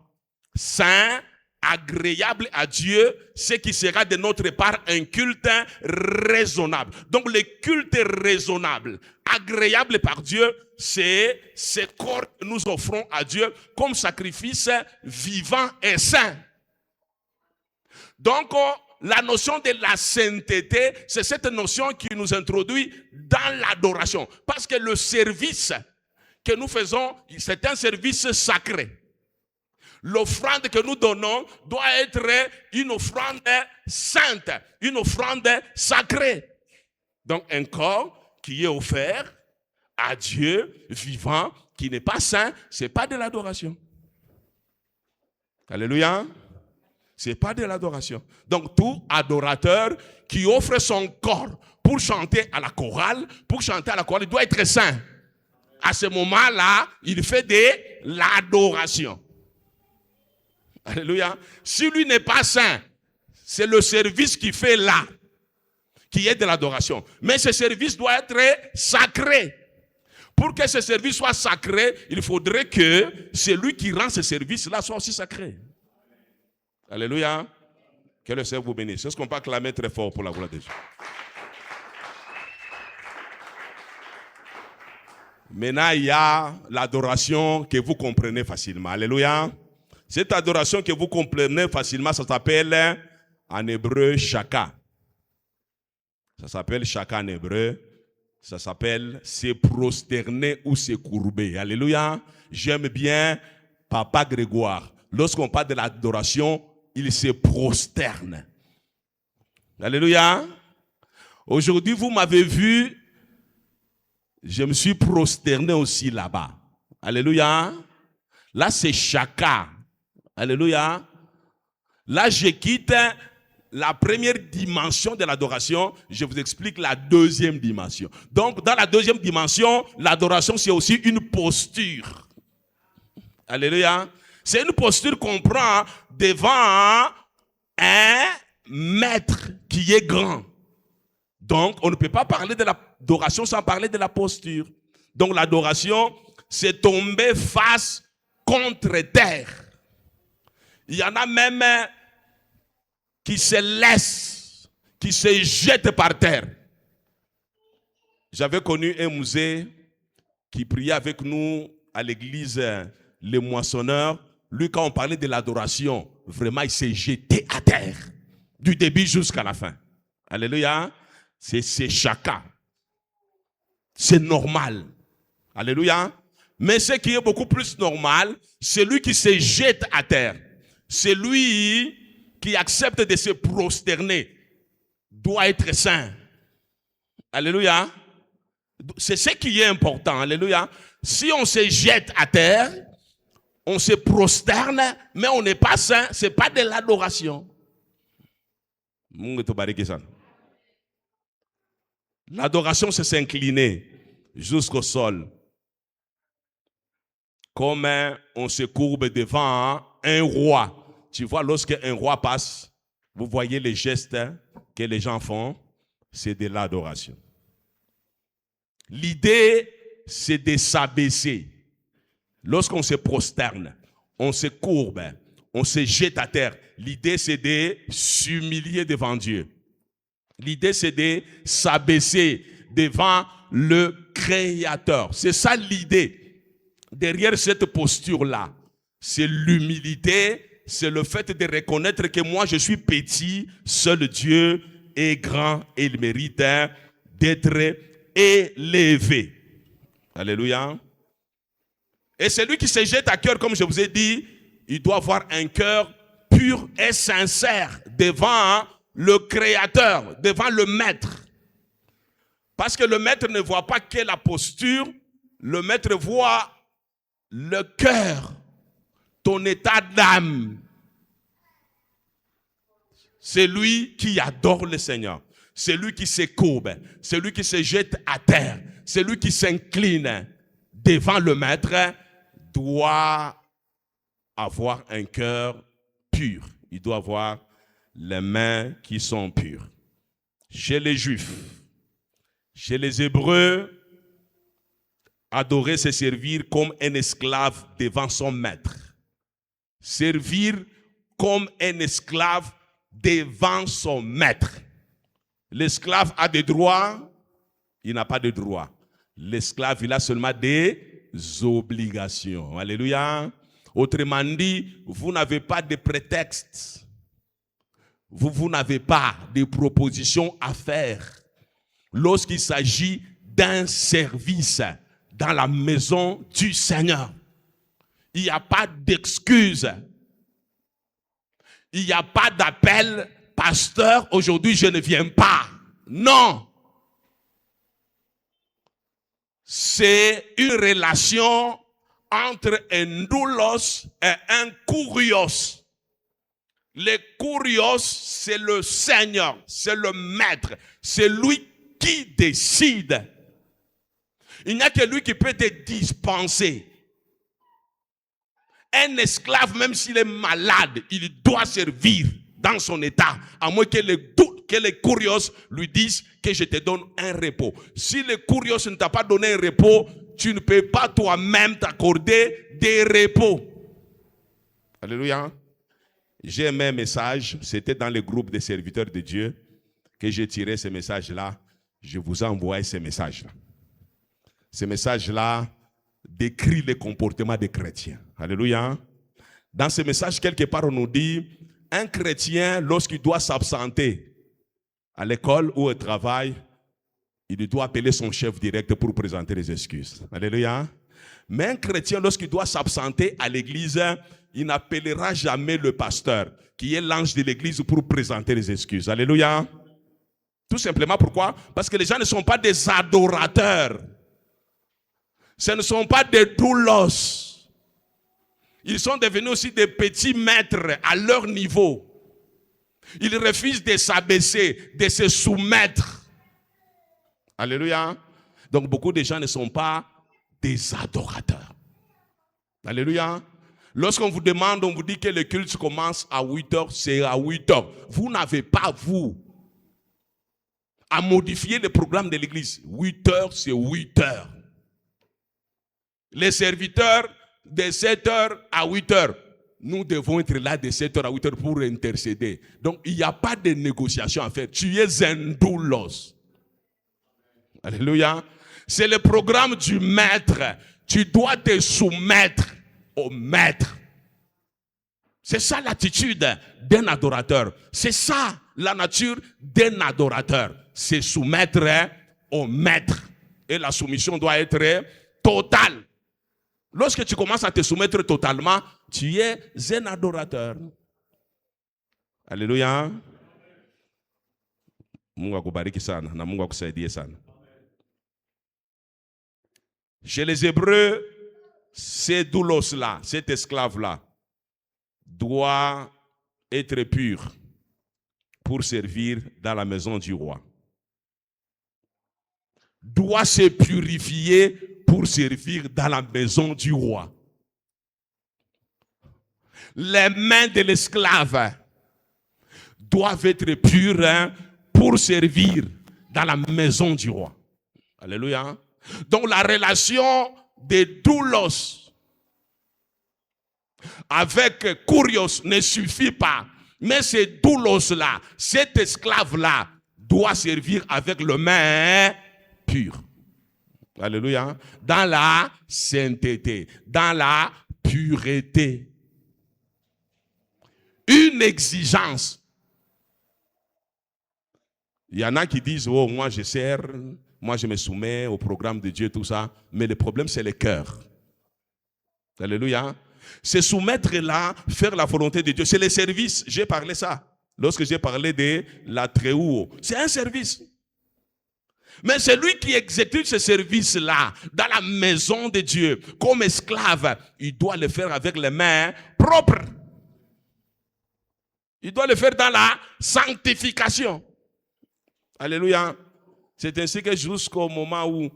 saint, agréable à Dieu, ce qui sera de notre part un culte raisonnable. Donc le culte raisonnable, agréable par Dieu, c'est ce corps que nous offrons à Dieu comme sacrifice vivant et saint. Donc la notion de la sainteté, c'est cette notion qui nous introduit dans l'adoration. Parce que le service que nous faisons, c'est un service sacré. L'offrande que nous donnons doit être une offrande sainte, une offrande sacrée. Donc un corps qui est offert à Dieu vivant, qui n'est pas saint, ce n'est pas de l'adoration. Alléluia. Ce n'est pas de l'adoration. Donc tout adorateur qui offre son corps pour chanter à la chorale, il doit être saint. À ce moment-là, il fait de l'adoration. Alléluia. Si lui n'est pas saint, c'est le service qu'il fait là, qui est de l'adoration. Mais ce service doit être sacré. Pour que ce service soit sacré, il faudrait que celui qui rend ce service-là soit aussi sacré. Alléluia. Que le Seigneur vous bénisse. Est-ce qu'on peut acclamer très fort pour la gloire de Dieu? Maintenant, il y a l'adoration que vous comprenez facilement. Alléluia. Cette adoration que vous comprenez facilement, ça s'appelle en hébreu shaka. Ça s'appelle shaka en hébreu. Ça s'appelle se prosterner ou se courber. Alléluia. J'aime bien Papa Grégoire. Lorsqu'on parle de l'adoration, il se prosterne. Alléluia. Aujourd'hui, vous m'avez vu, je me suis prosterné aussi là-bas. Alléluia. Là, c'est Chaka. Alléluia. Là, je quitte la première dimension de l'adoration. Je vous explique la deuxième dimension. Donc, dans la deuxième dimension, l'adoration, c'est aussi une posture. Alléluia. C'est une posture qu'on prend devant un maître qui est grand. Donc, on ne peut pas parler de l'adoration sans parler de la posture. Donc, l'adoration, c'est tomber face contre terre. Il y en a même qui se laissent, qui se jettent par terre. J'avais connu un musée qui priait avec nous à l'église Les Moissonneurs. Lui, quand on parlait de l'adoration, vraiment, il s'est jeté à terre, du début jusqu'à la fin. Alléluia. C'est chacun. C'est normal. Alléluia. Mais ce qui est beaucoup plus normal, c'est lui qui se jette à terre. C'est lui qui accepte de se prosterner. Doit être saint. Alléluia. C'est ce qui est important. Alléluia. Si on se jette à terre, on se prosterne, mais on n'est pas saint, ce n'est pas de l'adoration. L'adoration, c'est s'incliner jusqu'au sol. Comme on se courbe devant un roi. Tu vois, lorsque un roi passe, vous voyez les gestes que les gens font, c'est de l'adoration. L'idée, c'est de s'abaisser. Lorsqu'on se prosterne, on se courbe, on se jette à terre. L'idée, c'est de s'humilier devant Dieu. L'idée, c'est de s'abaisser devant le Créateur. C'est ça l'idée. Derrière cette posture-là, c'est l'humilité, c'est le fait de reconnaître que moi, je suis petit, seul Dieu est grand et il mérite d'être élevé. Alléluia. Et celui qui se jette à cœur, comme je vous ai dit, il doit avoir un cœur pur et sincère devant le Créateur, devant le Maître. Parce que le Maître ne voit pas que la posture, le Maître voit le cœur, ton état d'âme. C'est lui qui adore le Seigneur. C'est lui qui se courbe. C'est lui qui se jette à terre. C'est lui qui s'incline devant le Maître. Doit avoir un cœur pur. Il doit avoir les mains qui sont pures. Chez les Juifs, chez les Hébreux, adorer, c'est servir comme un esclave devant son maître. Servir comme un esclave devant son maître. L'esclave a des droits, il n'a pas de droits. L'esclave, il a seulement des obligations. Alléluia. Autrement dit, vous n'avez pas de prétexte. Vous n'avez pas de propositions à faire lorsqu'il s'agit d'un service dans la maison du Seigneur. Il n'y a pas d'excuse. Il n'y a pas d'appel. Pasteur, aujourd'hui je ne viens pas. Non. C'est une relation entre un doulos et un kurios. Le kurios, c'est le Seigneur, c'est le Maître, c'est lui qui décide. Il n'y a que lui qui peut te dispenser. Un esclave, même s'il est malade, il doit servir dans son état, à moins que les kurios lui disent que je te donne un repos. Si le kurios ne t'a pas donné un repos, tu ne peux pas toi-même t'accorder des repos. Alléluia. J'ai aimé un message, c'était dans le groupe des serviteurs de Dieu que j'ai tiré ce message-là. Je vous ai envoyé ce message-là. Ce message-là décrit le comportement des chrétiens. Alléluia. Dans ce message, quelque part, on nous dit, un chrétien, lorsqu'il doit s'absenter à l'école ou au travail, il doit appeler son chef direct pour présenter les excuses. Alléluia. Mais un chrétien, lorsqu'il doit s'absenter à l'église, il n'appellera jamais le pasteur, qui est l'ange de l'église, pour présenter les excuses. Alléluia. Tout simplement pourquoi? Parce que les gens ne sont pas des adorateurs. Ce ne sont pas des doulos. Ils sont devenus aussi des petits maîtres à leur niveau. Ils refusent de s'abaisser, de se soumettre. Alléluia. Donc beaucoup de gens ne sont pas des adorateurs. Alléluia. Lorsqu'on vous demande, on vous dit que le culte commence à 8h, c'est à 8h. Vous n'avez pas, vous, à modifier le programme de l'église. 8h, c'est 8h. Les serviteurs, de 7h à 8h. Nous devons être là de 7h à 8h pour intercéder. Donc, il n'y a pas de négociation à faire. Tu es un doulos. Alléluia. C'est le programme du maître. Tu dois te soumettre au maître. C'est ça l'attitude d'un adorateur. C'est ça la nature d'un adorateur. C'est soumettre au maître. Et la soumission doit être totale. Lorsque tu commences à te soumettre totalement, tu es un adorateur. Alléluia. Mungu akubariki sana na Mungu akusaidie sana. Chez les Hébreux, ces doulos-là, cet esclave-là, doit être pur pour servir dans la maison du roi. Doit se purifier pour servir dans la maison du roi. Les mains de l'esclave doivent être pures pour servir dans la maison du roi. Alléluia. Donc la relation de doulos avec kurios ne suffit pas. Mais ces doulos-là, cet esclave-là, doit servir avec les mains pures. Alléluia. Dans la sainteté, dans la pureté. Une exigence. Il y en a qui disent, oh, moi je sers, moi je me soumets au programme de Dieu, tout ça. Mais le problème, c'est le cœur. Alléluia. Se soumettre là, faire la volonté de Dieu. C'est le service. J'ai parlé ça. Lorsque j'ai parlé de la Tréou. C'est un service. Mais celui qui exécute ce service-là, dans la maison de Dieu, comme esclave, il doit le faire avec les mains propres. Il doit le faire dans la sanctification. Alléluia. C'est ainsi que jusqu'au moment où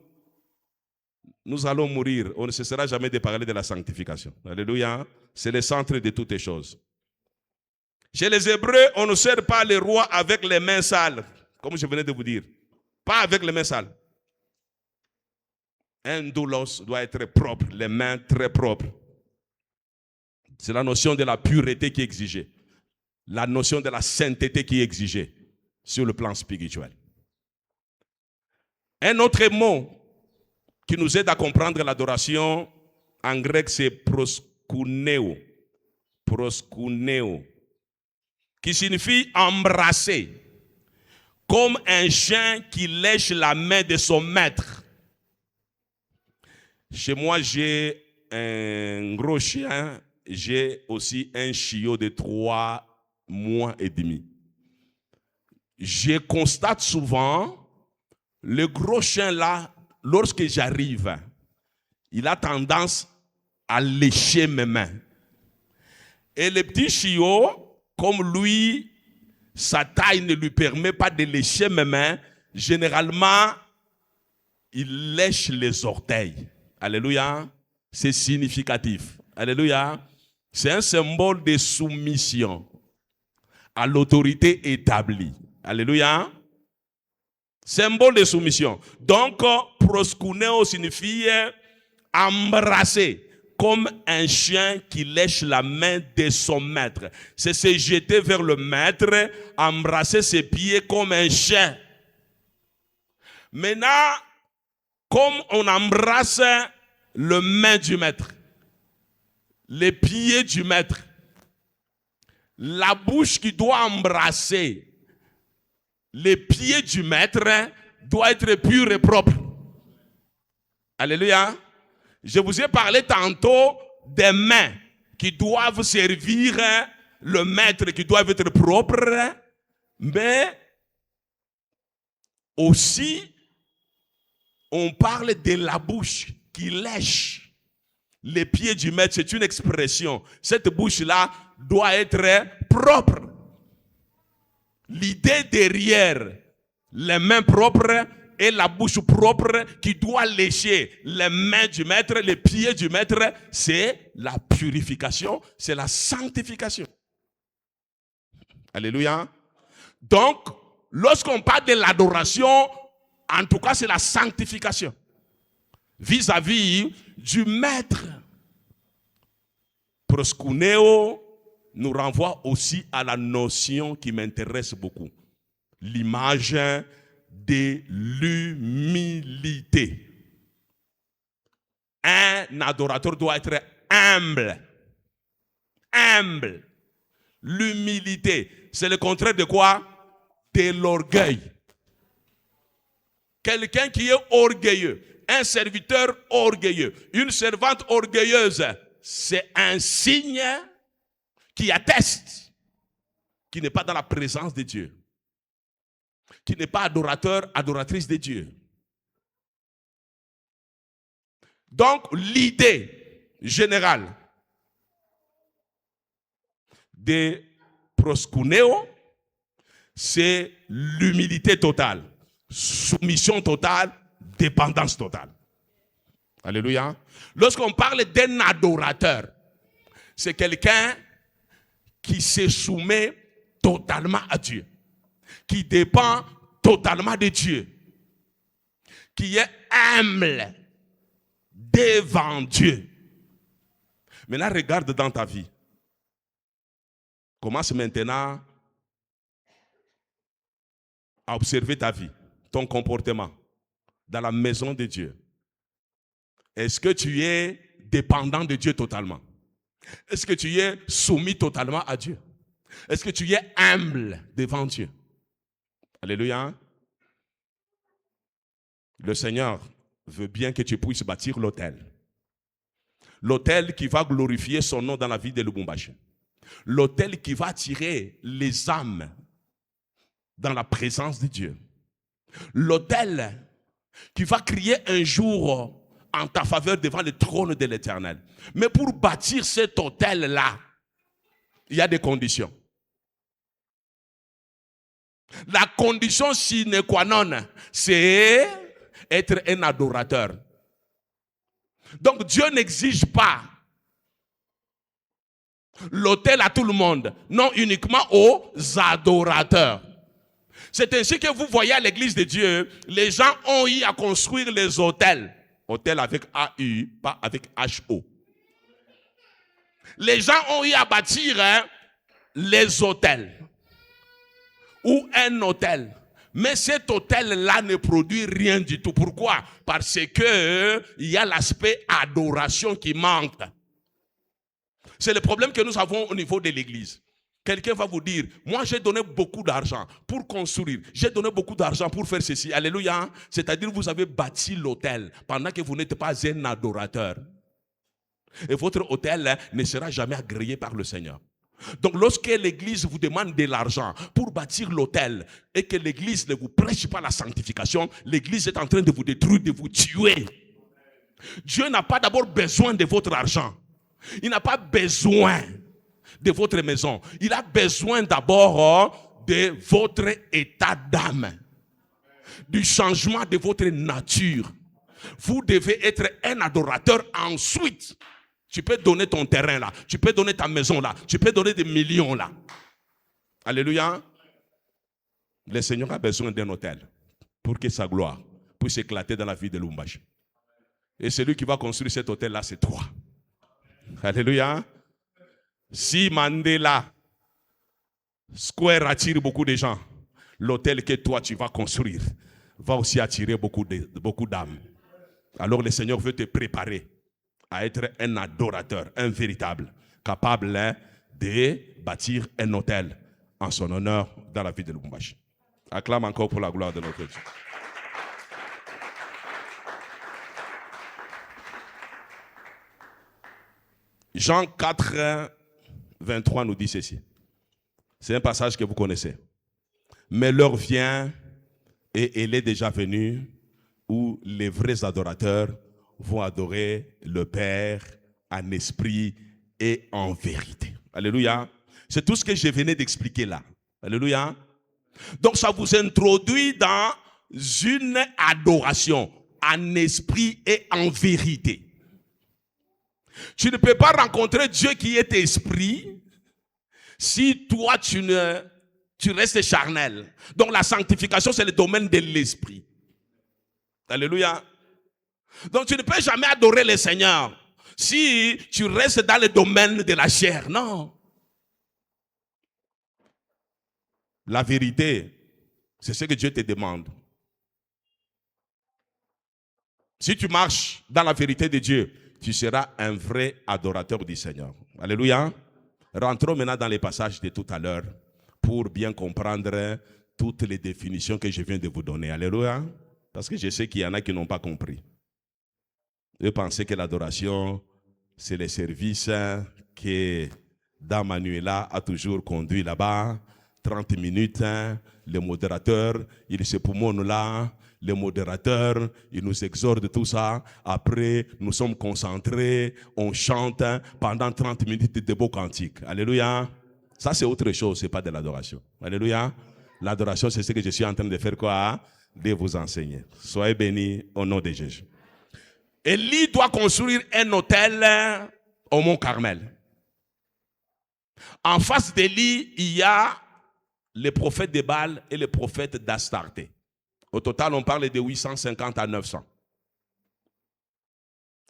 nous allons mourir, on ne cessera jamais de parler de la sanctification. Alléluia. C'est le centre de toutes les choses. Chez les Hébreux, on ne sert pas le roi avec les mains sales, comme je venais de vous dire. Pas avec les mains sales. Un doulos doit être propre, les mains très propres. C'est la notion de la pureté qui est exigée. La notion de la sainteté qui est exigée sur le plan spirituel. Un autre mot qui nous aide à comprendre l'adoration, en grec, c'est proskuneo. Proskuneo. Qui signifie embrasser. Comme un chien qui lèche la main de son maître. Chez moi, j'ai un gros chien. J'ai aussi un chiot de 3 mois et demi. Je constate souvent, le gros chien là, lorsque j'arrive, il a tendance à lécher mes mains. Et le petit chiot, comme lui, sa taille ne lui permet pas de lécher mes mains, généralement, il lèche les orteils. Alléluia. C'est significatif. Alléluia. C'est un symbole de soumission à l'autorité établie. Alléluia. Symbole de soumission. Donc, proskuneo signifie embrasser, comme un chien qui lèche la main de son maître. C'est se jeter vers le maître, embrasser ses pieds comme un chien. Maintenant, comme on embrasse le main du maître, les pieds du maître, la bouche qui doit embrasser les pieds du maître doit être pur et propre. Alléluia. Je vous ai parlé tantôt des mains qui doivent servir le maître, qui doivent être propres, mais aussi on parle de la bouche qui lèche les pieds du maître. C'est une expression. Cette bouche-là doit être propre. L'idée derrière les mains propres et la bouche propre qui doit lécher les mains du maître, les pieds du maître, c'est la purification, c'est la sanctification. Alléluia. Donc, lorsqu'on parle de l'adoration, en tout cas, c'est la sanctification vis-à-vis du maître. Proskuneo nous renvoie aussi à la notion qui m'intéresse beaucoup. L'image de l'humilité. Un adorateur doit être humble. Humble. L'humilité, c'est le contraire de quoi? De l'orgueil. Quelqu'un qui est orgueilleux, un serviteur orgueilleux, une servante orgueilleuse, c'est un signe qui atteste qu'il n'est pas dans la présence de Dieu, qui n'est pas adorateur, adoratrice de Dieu. Donc, l'idée générale de proskuneo, c'est l'humilité totale, soumission totale, dépendance totale. Alléluia. Lorsqu'on parle d'un adorateur, c'est quelqu'un qui se soumet totalement à Dieu, qui dépend totalement de Dieu, qui est humble devant Dieu. Maintenant, regarde dans ta vie. Commence maintenant à observer ta vie, ton comportement dans la maison de Dieu. Est-ce que tu es dépendant de Dieu totalement? Est-ce que tu es soumis totalement à Dieu? Est-ce que tu es humble devant Dieu? Alléluia. Le Seigneur veut bien que tu puisses bâtir l'autel. L'autel qui va glorifier son nom dans la vie de Lubumbashi. L'autel qui va attirer les âmes dans la présence de Dieu. L'autel qui va crier un jour en ta faveur devant le trône de l'Éternel. Mais pour bâtir cet autel-là, il y a des conditions. La condition sine qua non, c'est être un adorateur. Donc Dieu n'exige pas l'autel à tout le monde, non uniquement aux adorateurs. C'est ainsi que vous voyez à l'église de Dieu, les gens ont eu à construire les autels. Hôtel avec A-U, pas avec H-O. Les gens ont eu à bâtir les hôtels. Ou un hôtel. Mais cet hôtel-là ne produit rien du tout. Pourquoi? Parce que il y a l'aspect adoration qui manque. C'est le problème que nous avons au niveau de l'église. Quelqu'un va vous dire, moi j'ai donné beaucoup d'argent pour construire, j'ai donné beaucoup d'argent pour faire ceci, alléluia. C'est-à-dire vous avez bâti l'autel pendant que vous n'êtes pas un adorateur. Et votre autel ne sera jamais agréé par le Seigneur. Donc lorsque l'église vous demande de l'argent pour bâtir l'autel et que l'église ne vous prêche pas la sanctification, l'église est en train de vous détruire, de vous tuer. Dieu n'a pas d'abord besoin de votre argent. Il n'a pas besoin de votre maison. Il a besoin d'abord de votre état d'âme, du changement de votre nature. Vous devez être un adorateur. Ensuite, tu peux donner ton terrain là, tu peux donner ta maison là, tu peux donner des millions là. Alléluia. Le Seigneur a besoin d'un autel pour que sa gloire puisse éclater dans la vie de Lubumbashi. Et celui qui va construire cet autel là, c'est toi. Alléluia. Si Mandela Square attire beaucoup de gens, l'hôtel que toi tu vas construire va aussi attirer beaucoup d'âmes. Alors le Seigneur veut te préparer à être un adorateur, un véritable, capable de bâtir un hôtel en son honneur dans la vie de Lubumbashi. Acclame encore pour la gloire de notre Dieu. Jean 4, 23 nous dit ceci. C'est un passage que vous connaissez. Mais l'heure vient, et elle est déjà venue, où les vrais adorateurs vont adorer le Père en esprit et en vérité. Alléluia. C'est tout ce que je venais d'expliquer là. Alléluia. Donc ça vous introduit dans une adoration en esprit et en vérité. Tu ne peux pas rencontrer Dieu qui est esprit si toi tu restes charnel. Donc la sanctification, c'est le domaine de l'esprit. Alléluia. Donc tu ne peux jamais adorer le Seigneur si tu restes dans le domaine de la chair. Non. La vérité, c'est ce que Dieu te demande. Si tu marches dans la vérité de Dieu, tu seras un vrai adorateur du Seigneur. Alléluia. Rentrons maintenant dans les passages de tout à l'heure pour bien comprendre toutes les définitions que je viens de vous donner. Alléluia. Parce que je sais qu'il y en a qui n'ont pas compris. Eux pensaient que l'adoration, c'est le service que Dame Manuela a toujours conduit là-bas. 30 minutes, le modérateur, il se poumonne là. Le modérateur, il nous exhorte tout ça. Après, nous sommes concentrés, on chante pendant 30 minutes de beaux cantiques. Alléluia. Ça, c'est autre chose, ce n'est pas de l'adoration. Alléluia. L'adoration, c'est ce que je suis en train de faire quoi? De vous enseigner. Soyez bénis au nom de Jésus. Élie doit construire un autel au mont Carmel. En face d'Élie, il y a les prophètes de Baal et les prophètes d'Astarté. Au total, on parle de 850 à 900.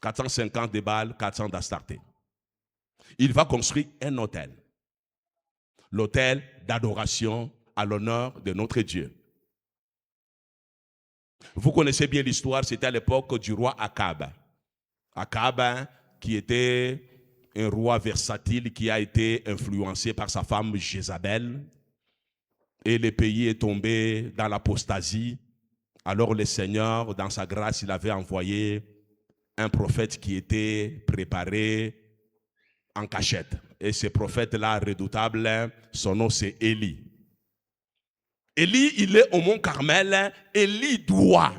450 de Baal, 400 d'Astarté. Il va construire un autel. L'autel d'adoration à l'honneur de notre Dieu. Vous connaissez bien l'histoire, c'était à l'époque du roi Akab. Akab, qui était un roi versatile qui a été influencé par sa femme Jézabel. Et le pays est tombé dans l'apostasie. Alors le Seigneur, dans sa grâce, il avait envoyé un prophète qui était préparé en cachette. Et ce prophète-là, redoutable, son nom c'est Élie. Élie, il est au mont Carmel. Élie doit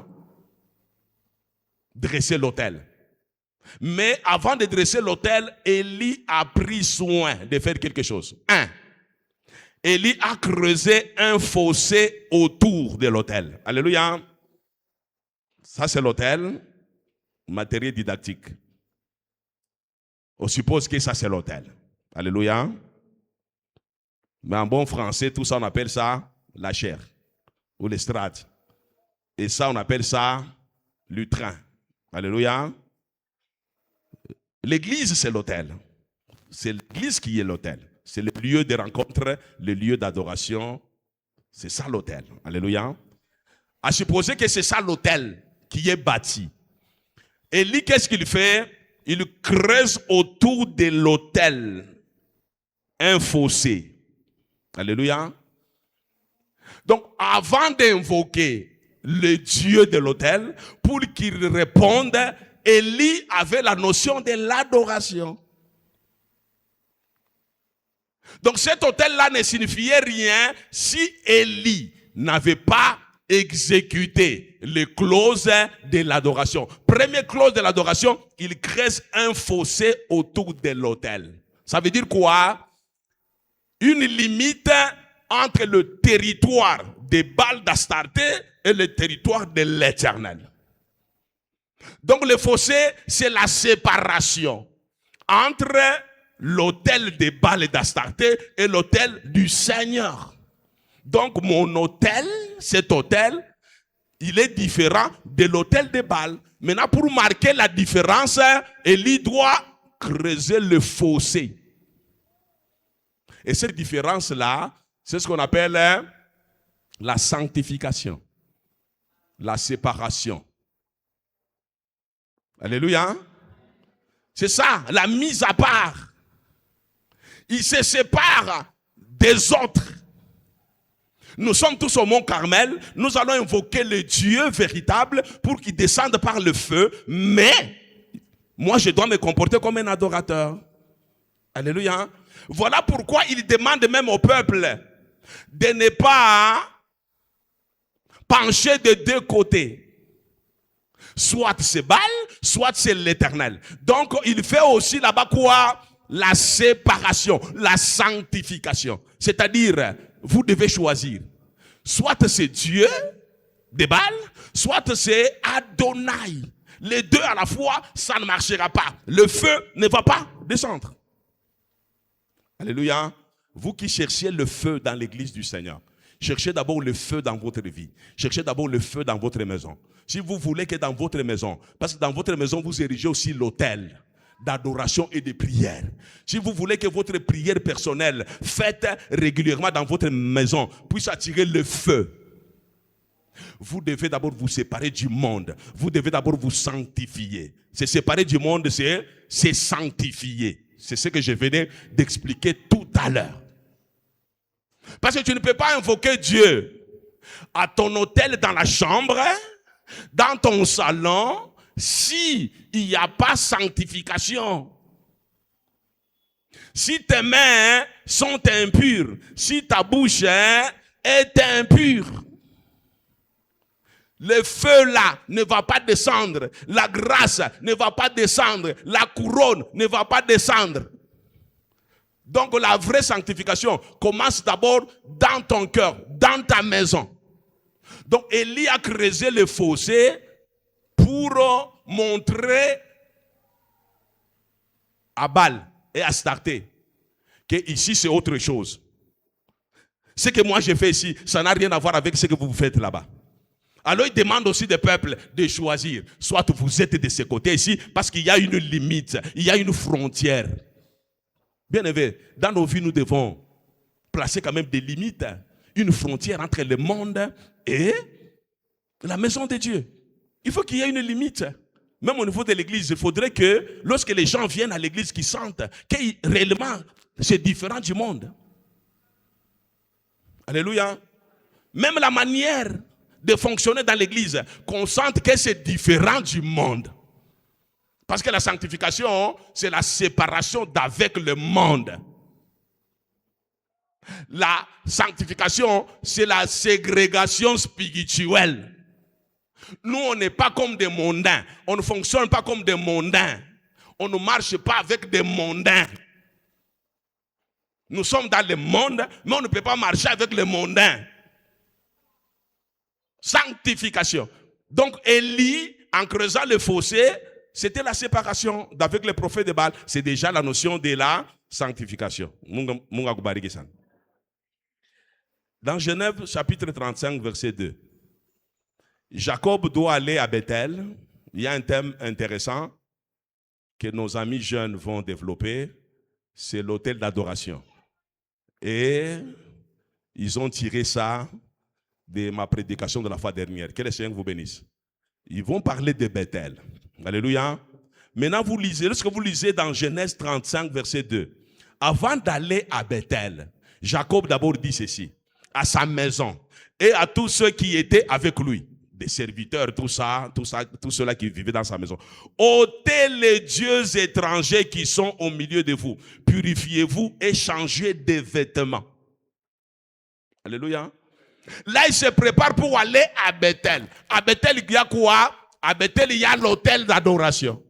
dresser l'autel. Mais avant de dresser l'autel, Élie a pris soin de faire quelque chose. Élie a creusé un fossé autour de l'autel. Alléluia. Ça, c'est l'autel. Matériel didactique. On suppose que ça, c'est l'autel. Alléluia. Mais en bon français, tout ça, on appelle ça la chair ou l'estrade. Et ça, on appelle ça lutrin. Alléluia. L'église, c'est l'autel. C'est l'église qui est l'autel. C'est le lieu de rencontre, le lieu d'adoration. C'est ça l'autel. Alléluia. À supposer que c'est ça l'autel qui est bâti. Élie, qu'est-ce qu'il fait? Il creuse autour de l'autel un fossé. Alléluia. Donc, avant d'invoquer le Dieu de l'autel, pour qu'il réponde, Élie avait la notion de l'adoration. Donc cet autel-là ne signifiait rien si Élie n'avait pas exécuté les clauses de l'adoration. Première clause de l'adoration, il creuse un fossé autour de l'autel. Ça veut dire quoi? Une limite entre le territoire des Baal d'Astarté et le territoire de l'Éternel. Donc le fossé, c'est la séparation entre l'autel des Baal et d'Astarté et l'autel du Seigneur. Donc mon autel, cet autel, il est différent de l'autel des Baal. Maintenant, pour marquer la différence, Élie doit creuser le fossé. Et cette différence-là, c'est ce qu'on appelle la sanctification, la séparation. Alléluia. C'est ça, la mise à part. Il se sépare des autres. Nous sommes tous au mont Carmel. Nous allons invoquer le Dieu véritable pour qu'il descende par le feu. Mais, moi, je dois me comporter comme un adorateur. Alléluia. Voilà pourquoi il demande même au peuple de ne pas pencher de deux côtés. Soit c'est Baal, soit c'est l'Éternel. Donc il fait aussi là-bas quoi? La séparation, la sanctification. C'est-à-dire, vous devez choisir. Soit c'est Dieu de Baal, soit c'est Adonai. Les deux à la fois, ça ne marchera pas. Le feu ne va pas descendre. Alléluia. Vous qui cherchez le feu dans l'église du Seigneur, cherchez d'abord le feu dans votre vie. Cherchez d'abord le feu dans votre maison. Si vous voulez que dans votre maison, parce que dans votre maison, vous érigez aussi l'autel d'adoration et de prière. Si vous voulez que votre prière personnelle faite régulièrement dans votre maison puisse attirer le feu, vous devez d'abord vous séparer du monde. Vous devez d'abord vous sanctifier. Se séparer du monde, c'est sanctifier. C'est ce que je venais d'expliquer tout à l'heure. Parce que tu ne peux pas invoquer Dieu à ton hôtel dans la chambre, dans ton salon, si il n'y a pas sanctification. Si tes mains sont impures, si ta bouche est impure, le feu là ne va pas descendre, la grâce ne va pas descendre, la couronne ne va pas descendre. Donc la vraie sanctification commence d'abord dans ton cœur, dans ta maison. Donc Élie a creusé le fossé pour montrer à Baal et à Astarté que ici c'est autre chose. Ce que moi j'ai fait ici, ça n'a rien à voir avec ce que vous faites là-bas. Alors il demande aussi des peuples de choisir. Soit vous êtes de ce côté ici, parce qu'il y a une limite, il y a une frontière. Bien aimé, dans nos vies, nous devons placer quand même des limites, une frontière entre le monde et la maison de Dieu. Il faut qu'il y ait une limite. Même au niveau de l'église, il faudrait que lorsque les gens viennent à l'église, qu'ils sentent que réellement c'est différent du monde. Alléluia. Même la manière de fonctionner dans l'église, qu'on sente que c'est différent du monde. Parce que la sanctification, c'est la séparation d'avec le monde. La sanctification, c'est la ségrégation spirituelle. Nous, on n'est pas comme des mondains. On ne fonctionne pas comme des mondains. On ne marche pas avec des mondains. Nous sommes dans le monde, mais on ne peut pas marcher avec les mondains. Sanctification. Donc, Élie, en creusant le fossé, c'était la séparation d'avec les prophètes de Baal. C'est déjà la notion de la sanctification. Dans Genèse, chapitre 35, verset 2. Jacob doit aller à Bethel. Il y a un thème intéressant que nos amis jeunes vont développer. C'est l'autel d'adoration. Et ils ont tiré ça de ma prédication de la fois dernière. Que le Seigneur vous bénisse. Ils vont parler de Bethel. Alléluia. Maintenant, vous lisez, lorsque vous lisez dans Genèse 35, verset 2, avant d'aller à Bethel, Jacob d'abord dit ceci, à sa maison et à tous ceux qui étaient avec lui, des serviteurs, tout ceux-là qui vivaient dans sa maison. Ôtez les dieux étrangers qui sont au milieu de vous. Purifiez-vous et changez de vêtements. Alléluia. Là, il se prépare pour aller à Bethel. À Bethel, il y a quoi? À Bethel, il y a l'autel d'adoration.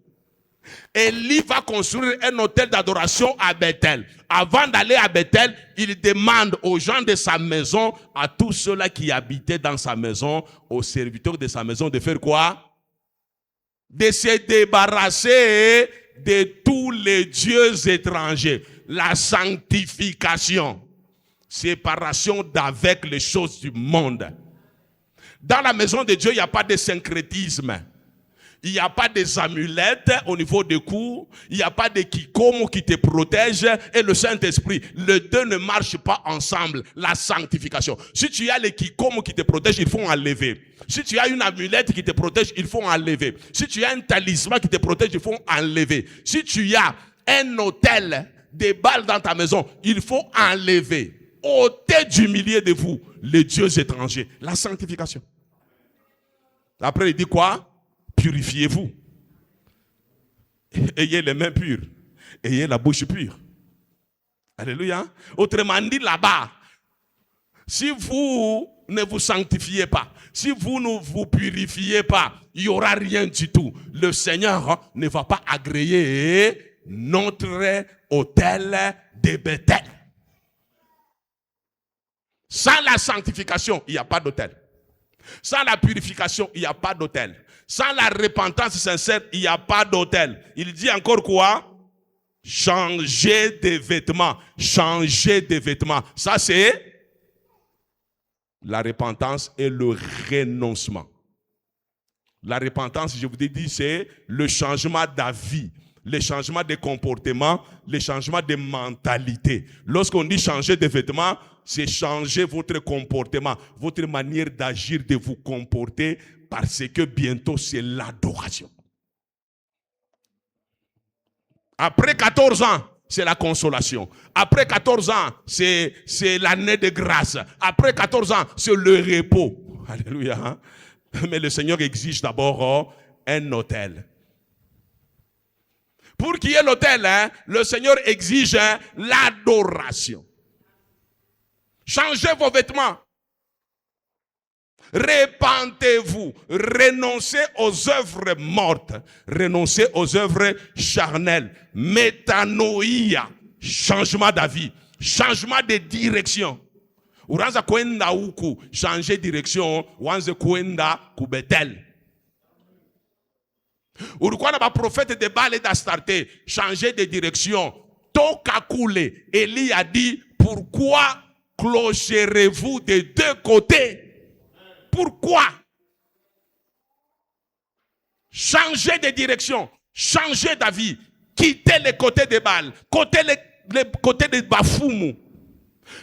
Élie va construire un hôtel d'adoration à Bethel. Avant d'aller à Bethel, il demande aux gens de sa maison, à tous ceux-là qui habitaient dans sa maison, aux serviteurs de sa maison, de faire quoi? De se débarrasser de tous les dieux étrangers. La sanctification. Séparation d'avec les choses du monde. Dans la maison de Dieu, il n'y a pas de syncrétisme. Il n'y a pas des amulettes au niveau des cou. Il n'y a pas de kikomo qui te protège et le Saint-Esprit. Les deux ne marchent pas ensemble. La sanctification. Si tu as les kikomo qui te protègent, il faut enlever. Si tu as une amulette qui te protège, il faut enlever. Si tu as un talisman qui te protège, il faut enlever. Si tu as un autel, des balles dans ta maison, il faut enlever. Ôtez du milieu de vous les dieux étrangers. La sanctification. Après, il dit quoi? Purifiez-vous. Ayez les mains pures. Ayez la bouche pure. Alléluia. Autrement dit, là-bas, si vous ne vous sanctifiez pas, si vous ne vous purifiez pas, il n'y aura rien du tout. Le Seigneur ne va pas agréer notre autel de Bethel. Sans la sanctification, il n'y a pas d'autel. Sans la purification, il n'y a pas d'autel. Sans la repentance sincère, il n'y a pas d'autel. Il dit encore quoi? Changer de vêtements. Changer de vêtements. Ça, c'est la repentance et le renoncement. La repentance, je vous ai dit, c'est le changement d'avis, le changement de comportement, le changement de mentalité. Lorsqu'on dit changer de vêtements, c'est changer votre comportement, votre manière d'agir, de vous comporter, parce que bientôt c'est l'adoration. Après 14 ans, c'est la consolation. Après 14 ans, c'est l'année de grâce. Après 14 ans, c'est le repos. Alléluia. Mais le Seigneur exige d'abord un autel. Pour qu'il y ait l'autel, le Seigneur exige l'adoration. Changez vos vêtements. Repentez-vous, renoncez aux œuvres mortes, renoncez aux œuvres charnelles, métanoïa, changement d'avis, changement de direction. Uranza kwenda huku, changer direction, uanze kwenda kubetel. Ulikuwa na ba prophète de Baal et d'Astarte, changer de direction. Toka kule, Élie a dit, pourquoi clocherez-vous des deux côtés? Pourquoi? Changer de direction, changer d'avis, quitter les côtés de Baal, les côtés de Bafoumou,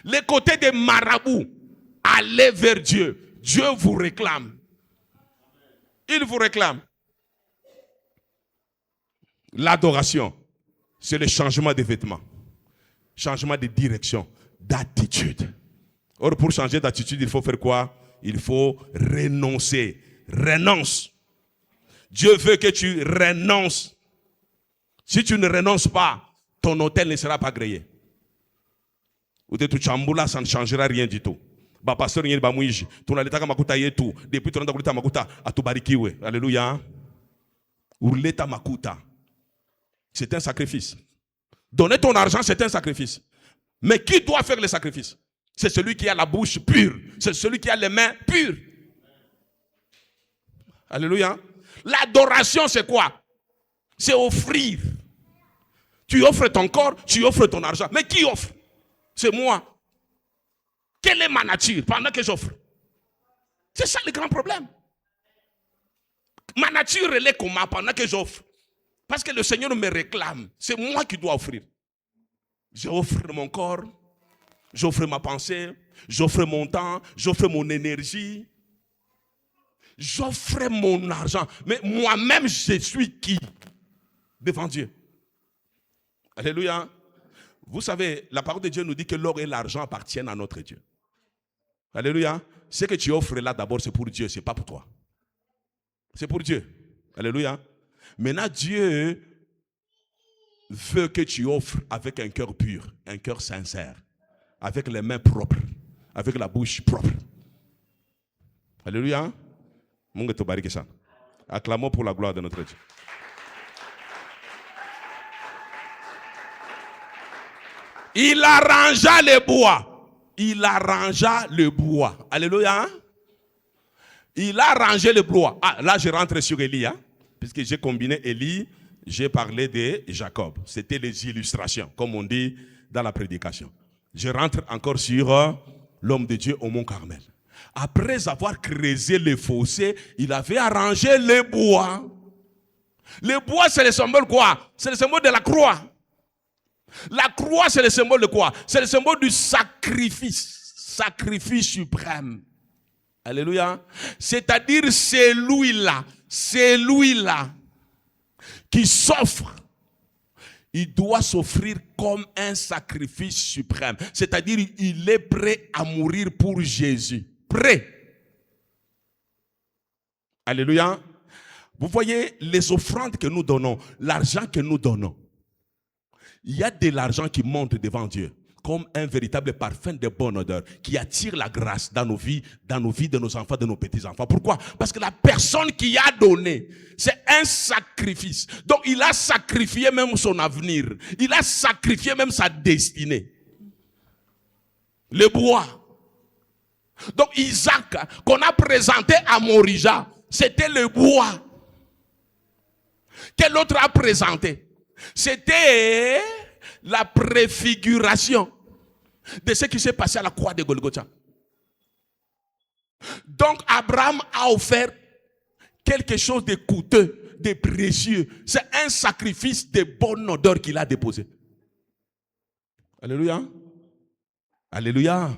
les côtés de Marabout, allez vers Dieu. Dieu vous réclame. Il vous réclame. L'adoration, c'est le changement de vêtements, changement de direction, d'attitude. Or, pour changer d'attitude, il faut faire quoi? Il faut renoncer. Renonce. Dieu veut que tu renonces. Si tu ne renonces pas, ton autel ne sera pas agréé. Ou de tout chamboula, ça ne changera rien du tout. Ba pasteur yel ba muiji, tu na letaka makuta yetu, depuis tu na kuleta makuta atubarikiwe. Alléluia. Urleta makuta. C'est un sacrifice. Donner ton argent, c'est un sacrifice. Mais qui doit faire le sacrifice? C'est celui qui a la bouche pure. C'est celui qui a les mains pures. Alléluia. L'adoration, c'est quoi? C'est offrir. Tu offres ton corps, tu offres ton argent. Mais qui offre? C'est moi. Quelle est ma nature pendant que j'offre? C'est ça le grand problème. Ma nature, elle est comment pendant que j'offre? Parce que le Seigneur me réclame. C'est moi qui dois offrir. J'offre mon corps. J'offre ma pensée, j'offre mon temps, j'offre mon énergie, j'offre mon argent. Mais moi-même, je suis qui devant Dieu? Alléluia. Vous savez, la parole de Dieu nous dit que l'or et l'argent appartiennent à notre Dieu. Alléluia. Ce que tu offres là d'abord, c'est pour Dieu, ce n'est pas pour toi. C'est pour Dieu. Alléluia. Maintenant, Dieu veut que tu offres avec un cœur pur, un cœur sincère. Avec les mains propres, avec la bouche propre. Alléluia. Acclamons pour la gloire de notre Dieu. Il arrangea le bois. Il arrangea le bois. Alléluia. Il a arrangé le bois. Ah, là je rentre sur Élie. Puisque j'ai combiné Élie, j'ai parlé de Jacob. C'était les illustrations, comme on dit dans la prédication. Je rentre encore sur l'homme de Dieu au Mont Carmel. Après avoir creusé le fossé, il avait arrangé le bois. Le bois, c'est le symbole quoi? C'est le symbole de la croix. La croix, c'est le symbole de quoi? C'est le symbole du sacrifice. Sacrifice suprême. Alléluia. C'est-à-dire celui-là qui s'offre. Il doit s'offrir comme un sacrifice suprême. C'est-à-dire, il est prêt à mourir pour Jésus. Prêt. Alléluia. Vous voyez, les offrandes que nous donnons, l'argent que nous donnons. Il y a de l'argent qui monte devant Dieu. comme un véritable parfum de bonne odeur qui attire la grâce dans nos vies, de nos enfants, de nos petits-enfants. Pourquoi? Parce que la personne qui a donné, c'est un sacrifice. Donc il a sacrifié même son avenir. Il a sacrifié même sa destinée. Le bois. Donc Isaac, qu'on a présenté à Morija, c'était le bois. Quel autre a présenté? C'était la préfiguration de ce qui s'est passé à la croix de Golgotha. Donc Abraham a offert quelque chose de coûteux, de précieux. C'est un sacrifice de bonne odeur qu'il a déposé. Alléluia. Alléluia.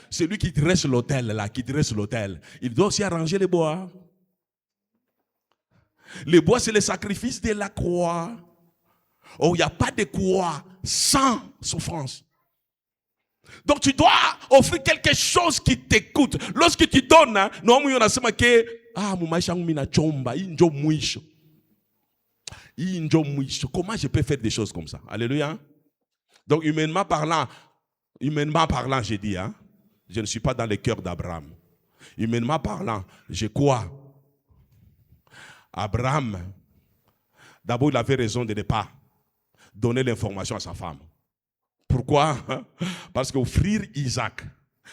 Celui qui dresse l'autel, là, qui dresse l'autel, il doit aussi arranger les bois. Le bois, c'est le sacrifice de la croix. Oh, il n'y a pas de croix sans souffrance. Donc tu dois offrir quelque chose qui t'écoute. Lorsque tu donnes, comment je peux faire des choses comme ça? Alléluia. Donc humainement parlant, j'ai dit, je ne suis pas dans le cœur d'Abraham. Humainement parlant, je crois. Abraham, d'abord il avait raison de ne pas donner l'information à sa femme. Pourquoi? Parce qu'offrir Isaac,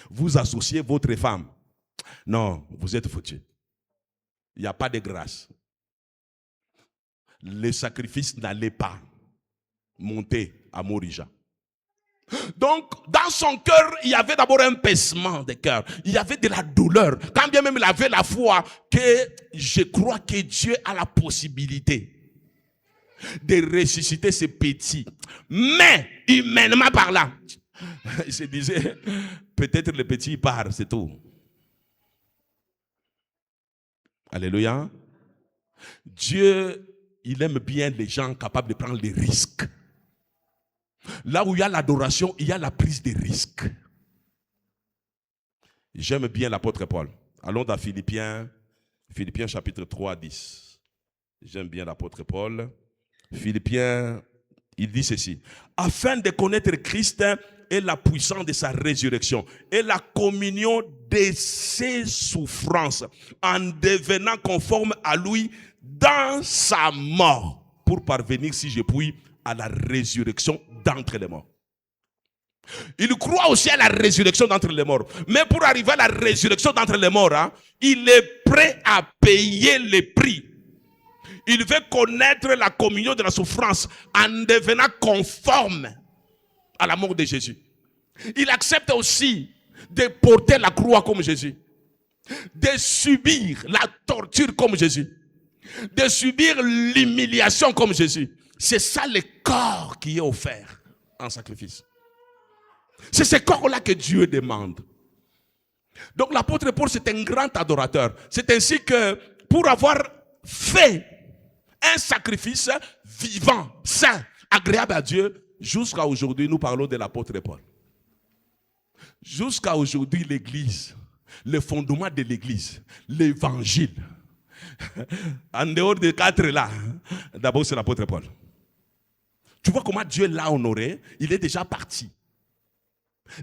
vous associez votre femme. Non, vous êtes foutus. Il n'y a pas de grâce. Le sacrifice n'allait pas monter à Morija. Donc, dans son cœur, il y avait d'abord un pincement de cœur. Il y avait de la douleur. Quand bien même il avait la foi que je crois que Dieu a la possibilité de ressusciter ces petits. Mais, humainement parlant, il se disait, peut-être le petit part, c'est tout. Alléluia. Dieu, il aime bien les gens capables de prendre des risques. Là où il y a l'adoration, il y a la prise de risques. J'aime bien l'apôtre Paul. Allons dans Philippiens chapitre 3, 10. J'aime bien l'apôtre Paul. Philippiens, il dit ceci. Afin de connaître Christ et la puissance de sa résurrection et la communion de ses souffrances en devenant conforme à lui dans sa mort pour parvenir, si je puis, à la résurrection d'entre les morts. Il croit aussi à la résurrection d'entre les morts. Mais pour arriver à la résurrection d'entre les morts, il est prêt à payer le prix. Il veut connaître la communion de la souffrance en devenant conforme à la mort de Jésus. Il accepte aussi de porter la croix comme Jésus, de subir la torture comme Jésus, de subir l'humiliation comme Jésus. C'est ça le corps qui est offert en sacrifice. C'est ce corps-là que Dieu demande. Donc l'apôtre Paul, c'est un grand adorateur. C'est ainsi que pour avoir fait un sacrifice vivant, saint, agréable à Dieu, jusqu'à aujourd'hui, nous parlons de l'apôtre Paul. Jusqu'à aujourd'hui, l'église, le fondement de l'église, l'évangile, en dehors des quatre là, d'abord c'est l'apôtre Paul. Tu vois comment Dieu l'a honoré? Il est déjà parti.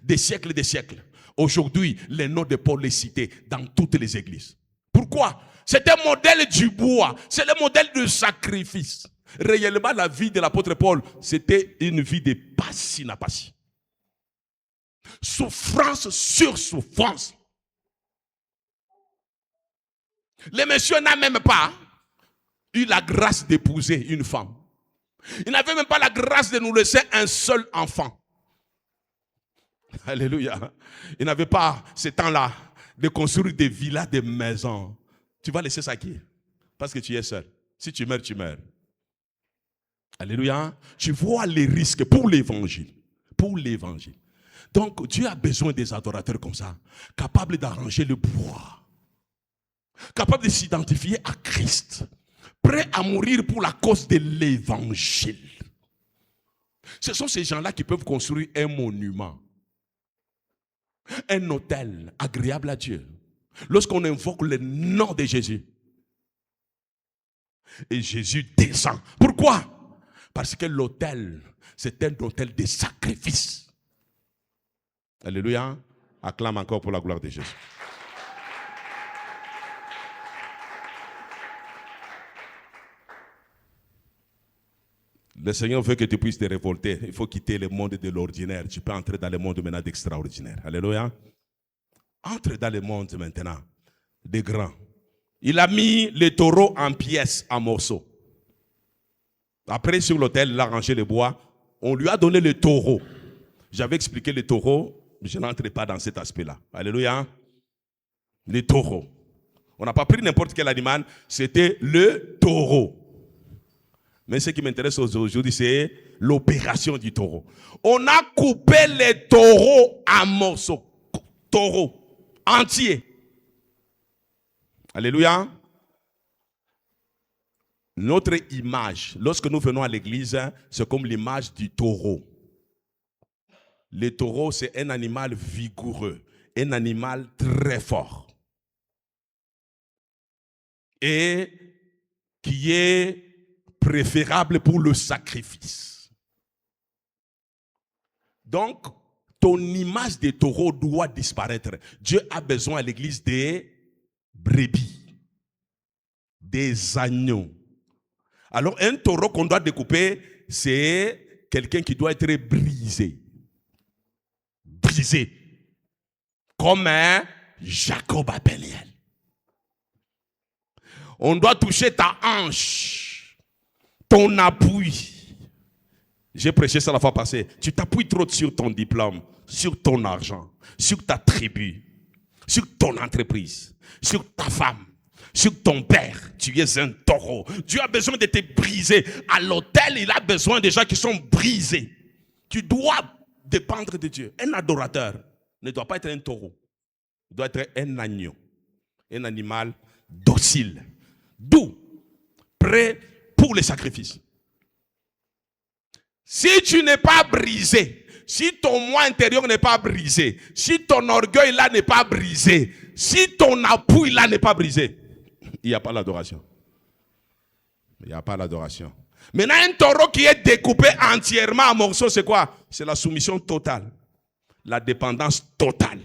Des siècles et des siècles. Aujourd'hui, le nom de Paul est cité dans toutes les églises. Pourquoi? C'est un modèle du bois. C'est le modèle du sacrifice. Réellement, la vie de l'apôtre Paul, c'était une vie de passi-na-passi. Souffrance sur souffrance. Le monsieur n'a même pas eu la grâce d'épouser une femme. Il n'avait même pas la grâce de nous laisser un seul enfant. Alléluia. Il n'avait pas ce temps-là de construire des villas, des maisons. Tu vas laisser ça qui? Parce que tu es seul. Si tu meurs, tu meurs. Alléluia. Tu vois les risques pour l'évangile. Pour l'évangile. Donc Dieu a besoin des adorateurs comme ça, capables d'arranger le bois, capables de s'identifier à Christ, prêts à mourir pour la cause de l'évangile. Ce sont ces gens-là qui peuvent construire un monument, un autel agréable à Dieu. Lorsqu'on invoque le nom de Jésus, et Jésus descend. Pourquoi? Parce que l'autel, c'est un autel de sacrifice. Alléluia. Acclame encore pour la gloire de Jésus. Le Seigneur veut que tu puisses te révolter. Il faut quitter le monde de l'ordinaire. Tu peux entrer dans le monde maintenant d'extraordinaire. Alléluia. Entre dans le monde maintenant des grands. Il a mis les taureaux en pièces, en morceaux. Après, sur l'autel, il a rangé le bois. On lui a donné le taureau. J'avais expliqué le taureau. Je n'entre pas dans cet aspect-là. Alléluia. Les taureaux. On n'a pas pris n'importe quel animal. C'était le taureau. Mais ce qui m'intéresse aujourd'hui, c'est l'opération du taureau. On a coupé les taureaux en morceaux. Taureaux. Entiers. Alléluia. Notre image, lorsque nous venons à l'église, c'est comme l'image du taureau. Le taureau, c'est un animal vigoureux, un animal très fort. Et qui est préférable pour le sacrifice. Donc, ton image de taureau doit disparaître. Dieu a besoin à l'église des brebis, des agneaux. Alors, un taureau qu'on doit découper, c'est quelqu'un qui doit être brisé. Brisé. Comme un Jacob à Peniel. On doit toucher ta hanche, ton appui. J'ai prêché ça la fois passée. Tu t'appuies trop sur ton diplôme, sur ton argent, sur ta tribu, sur ton entreprise, sur ta femme, sur ton père. Tu es un taureau. Dieu a besoin de te briser. À l'autel, il a besoin de gens qui sont brisés. Tu dois dépendre de Dieu. Un adorateur ne doit pas être un taureau. Il doit être un agneau. Un animal docile. Doux. Prêt pour les sacrifices. Si tu n'es pas brisé, si ton moi intérieur n'est pas brisé, si ton orgueil là n'est pas brisé, si ton appui là n'est pas brisé, il n'y a pas l'adoration. Il n'y a pas l'adoration. Maintenant, un taureau qui est découpé entièrement en morceaux, c'est quoi? C'est la soumission totale. La dépendance totale.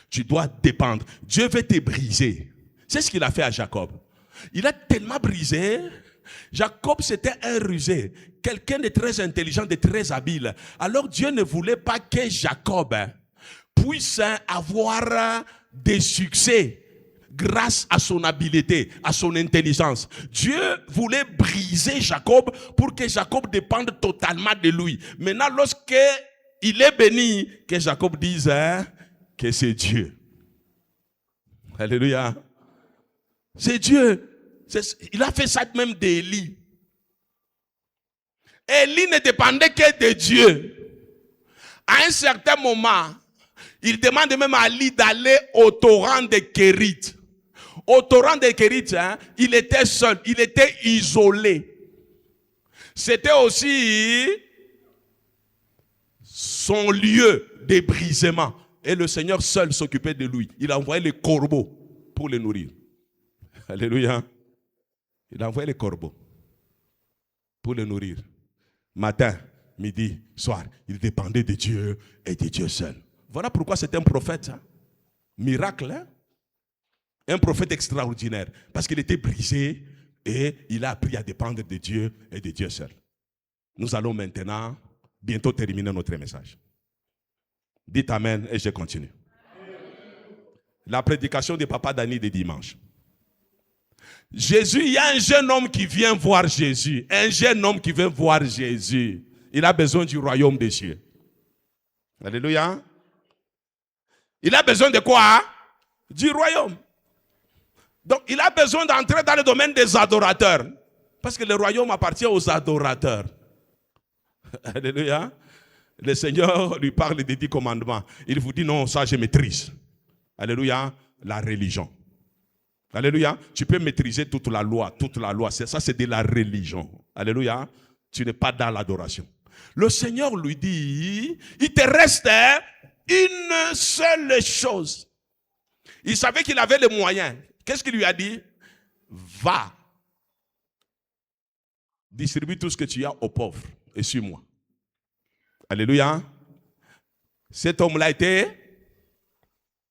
Tu dois dépendre. Dieu veut te briser. C'est ce qu'il a fait à Jacob. Il a tellement brisé. Jacob, c'était un rusé. Quelqu'un de très intelligent, de très habile. Alors Dieu ne voulait pas que Jacob puisse avoir des succès grâce à son habileté, à son intelligence. Dieu voulait briser Jacob pour que Jacob dépende totalement de lui. Maintenant, lorsque il est béni, que Jacob dise que c'est Dieu. Alléluia. C'est Dieu. Il a fait ça même d'Élie. Élie ne dépendait que de Dieu. À un certain moment, il demande même à Élie d'aller au torrent de Kérit. Au torrent de Kérit, il était seul, il était isolé. C'était aussi son lieu de brisement. Et le Seigneur seul s'occupait de lui. Il a envoyé les corbeaux pour le nourrir. Alléluia. Il a envoyé les corbeaux pour le nourrir. Matin, midi, soir. Il dépendait de Dieu et de Dieu seul. Voilà pourquoi c'est un prophète. Miracle. Hein? Un prophète extraordinaire. Parce qu'il était brisé et il a appris à dépendre de Dieu et de Dieu seul. Nous allons maintenant bientôt terminer notre message. Dites Amen et je continue. La prédication de Papa Dani de dimanche. Jésus, il y a un jeune homme qui vient voir Jésus. Un jeune homme qui vient voir Jésus. Il a besoin du royaume des cieux. Alléluia. Il a besoin de quoi? Du royaume. Donc, il a besoin d'entrer dans le domaine des adorateurs. Parce que le royaume appartient aux adorateurs. Alléluia. Le Seigneur lui parle des 10 commandements. Il vous dit non, ça je maîtrise. Alléluia. La religion. Alléluia. Tu peux maîtriser toute la loi. Toute la loi. Ça, c'est de la religion. Alléluia. Tu n'es pas dans l'adoration. Le Seigneur lui dit, il te reste une seule chose. Il savait qu'il avait les moyens. Qu'est-ce qu'il lui a dit? Va. Distribue tout ce que tu as aux pauvres et suis-moi. Alléluia. Cet homme-là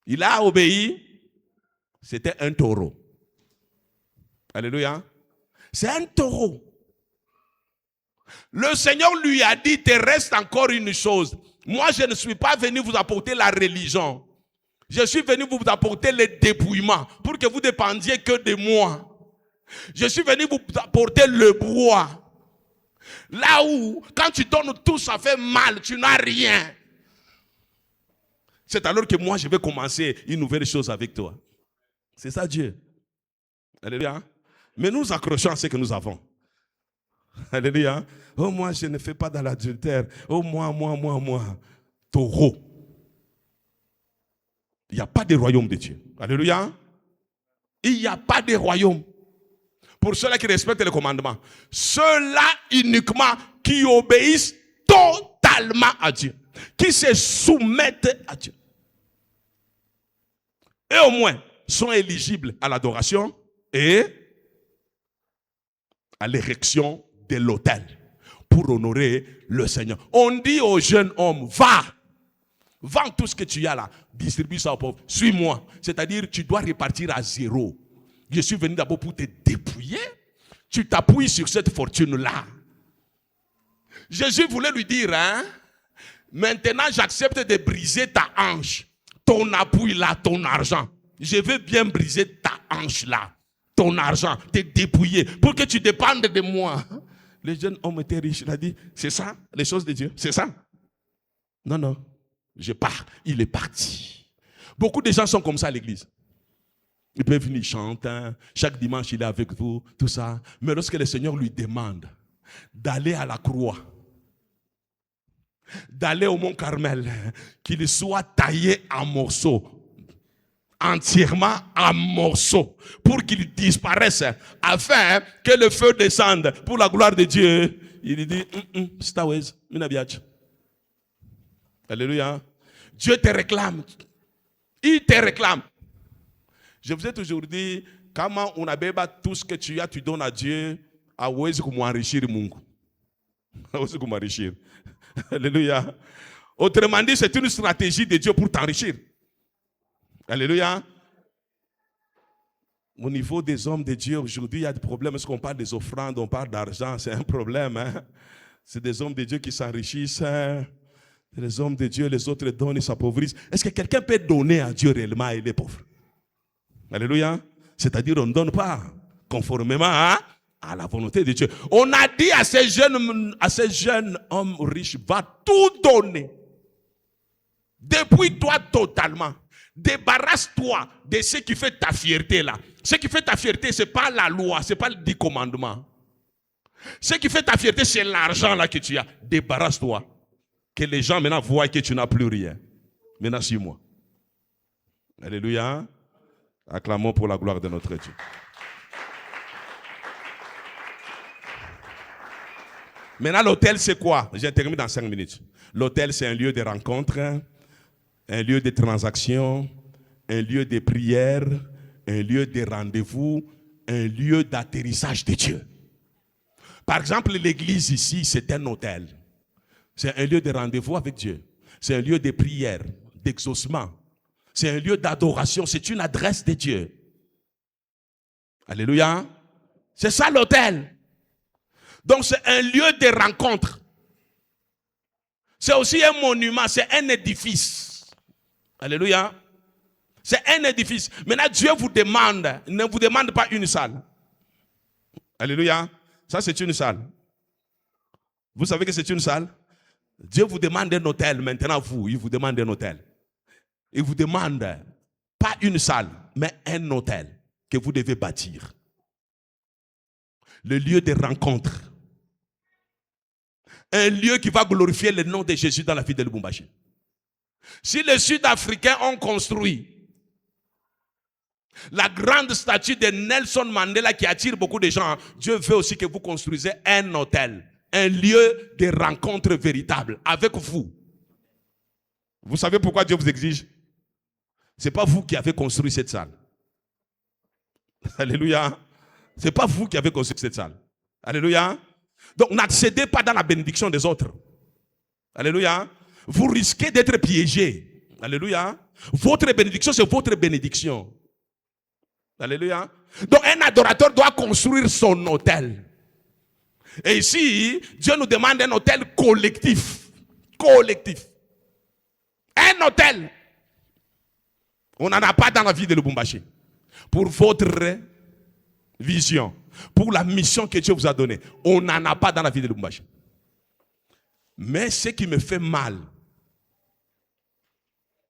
il a obéi. C'était un taureau. Alléluia. C'est un taureau. Le Seigneur lui a dit, te reste encore une chose. Moi, je ne suis pas venu vous apporter la religion. Je suis venu vous apporter le dépouillement pour que vous dépendiez que de moi. Je suis venu vous apporter le bois. Là où, quand tu donnes tout, ça fait mal, tu n'as rien. C'est alors que moi, je vais commencer une nouvelle chose avec toi. C'est ça Dieu. Alléluia. Mais nous accrochons à ce que nous avons. Alléluia. Oh, moi, je ne fais pas dans l'adultère. Oh, moi. Taureau. Il n'y a pas de royaume de Dieu. Alléluia. Il n'y a pas de royaume. Pour ceux-là qui respectent les commandements. Ceux-là uniquement qui obéissent totalement à Dieu. Qui se soumettent à Dieu. Et au moins sont éligibles à l'adoration et à l'érection de l'autel pour honorer le Seigneur. On dit au jeune homme, va, vends tout ce que tu as là, distribue ça aux pauvres, suis-moi. C'est-à-dire, tu dois repartir à zéro. Je suis venu d'abord pour te dépouiller. Tu t'appuies sur cette fortune-là. Jésus voulait lui dire, maintenant j'accepte de briser ta hanche. Ton appui là, ton argent. Je veux bien briser ta hanche là. Ton argent, te dépouiller pour que tu dépendes de moi. Le jeune homme était riche. Il a dit, c'est ça les choses de Dieu? C'est ça? Non, je pars. Il est parti. Beaucoup de gens sont comme ça à l'église. Ils peuvent venir chanter. Chaque dimanche, il est avec vous. Tout ça. Mais lorsque le Seigneur lui demande d'aller à la croix, d'aller au mont Carmel, qu'il soit taillé en morceaux, entièrement en morceaux, pour qu'il disparaisse, afin que le feu descende pour la gloire de Dieu. Il dit, Stawez, minabiach. Alléluia. Dieu te réclame. Il te réclame. Je vous ai toujours dit, comment on a tout ce que tu as, tu donnes à Dieu, à Wezi comme enrichir Mungu. Wezi comme enrichir. Alléluia. Autrement dit, c'est une stratégie de Dieu pour t'enrichir. Alléluia. Au niveau des hommes de Dieu, aujourd'hui, il y a des problèmes. Est-ce qu'on parle des offrandes, on parle d'argent? C'est un problème. C'est des hommes de Dieu qui s'enrichissent. Les hommes de Dieu, les autres donnent, ils s'appauvrissent. Est-ce que quelqu'un peut donner à Dieu réellement et il est pauvre? Alléluia. C'est-à-dire, on ne donne pas conformément à la volonté de Dieu. On a dit à ces jeunes hommes riches, va tout donner. Dépouille-toi totalement. Débarrasse-toi de ce qui fait ta fierté là. Ce qui fait ta fierté, ce n'est pas la loi, ce n'est pas le 10 commandements. Ce qui fait ta fierté, c'est l'argent là que tu as. Débarrasse-toi. Que les gens maintenant voient que tu n'as plus rien. Maintenant, suis-moi. Alléluia. Acclamons pour la gloire de notre Dieu. Maintenant, l'autel, c'est quoi? J'ai terminé dans 5 minutes. L'autel, c'est un lieu de rencontre, un lieu de transaction, un lieu de prière, un lieu de rendez-vous, un lieu d'atterrissage de Dieu. Par exemple, l'église ici, c'est un autel. C'est un lieu de rendez-vous avec Dieu. C'est un lieu de prière, d'exaucement. C'est un lieu d'adoration. C'est une adresse de Dieu. Alléluia. C'est ça l'autel. Donc c'est un lieu de rencontre. C'est aussi un monument, c'est un édifice. Alléluia. C'est un édifice. Maintenant Dieu vous demande, ne vous demande pas une salle. Alléluia. Ça c'est une salle. Vous savez que c'est une salle? Dieu vous demande un hôtel. Maintenant vous, il vous demande un hôtel. Il vous demande pas une salle, mais un hôtel que vous devez bâtir. Le lieu de rencontre. Un lieu qui va glorifier le nom de Jésus dans la vie de Lubumbashi. Si les Sud-Africains ont construit la grande statue de Nelson Mandela qui attire beaucoup de gens, Dieu veut aussi que vous construisez un hôtel, un lieu de rencontre véritable avec vous. Vous savez pourquoi Dieu vous exige? Ce n'est pas vous qui avez construit cette salle. Alléluia. Ce n'est pas vous qui avez construit cette salle. Alléluia. Donc n'accédez pas dans la bénédiction des autres. Alléluia. vous risquez d'être piégé. Alléluia. Votre bénédiction, c'est votre bénédiction. Alléluia. Donc un adorateur doit construire son autel. Et ici, Dieu nous demande un autel collectif. Collectif. Un autel. On n'en a pas dans la vie de Lubumbashi. Pour votre vision, pour la mission que Dieu vous a donnée, on n'en a pas dans la vie de Lubumbashi. Mais ce qui me fait mal,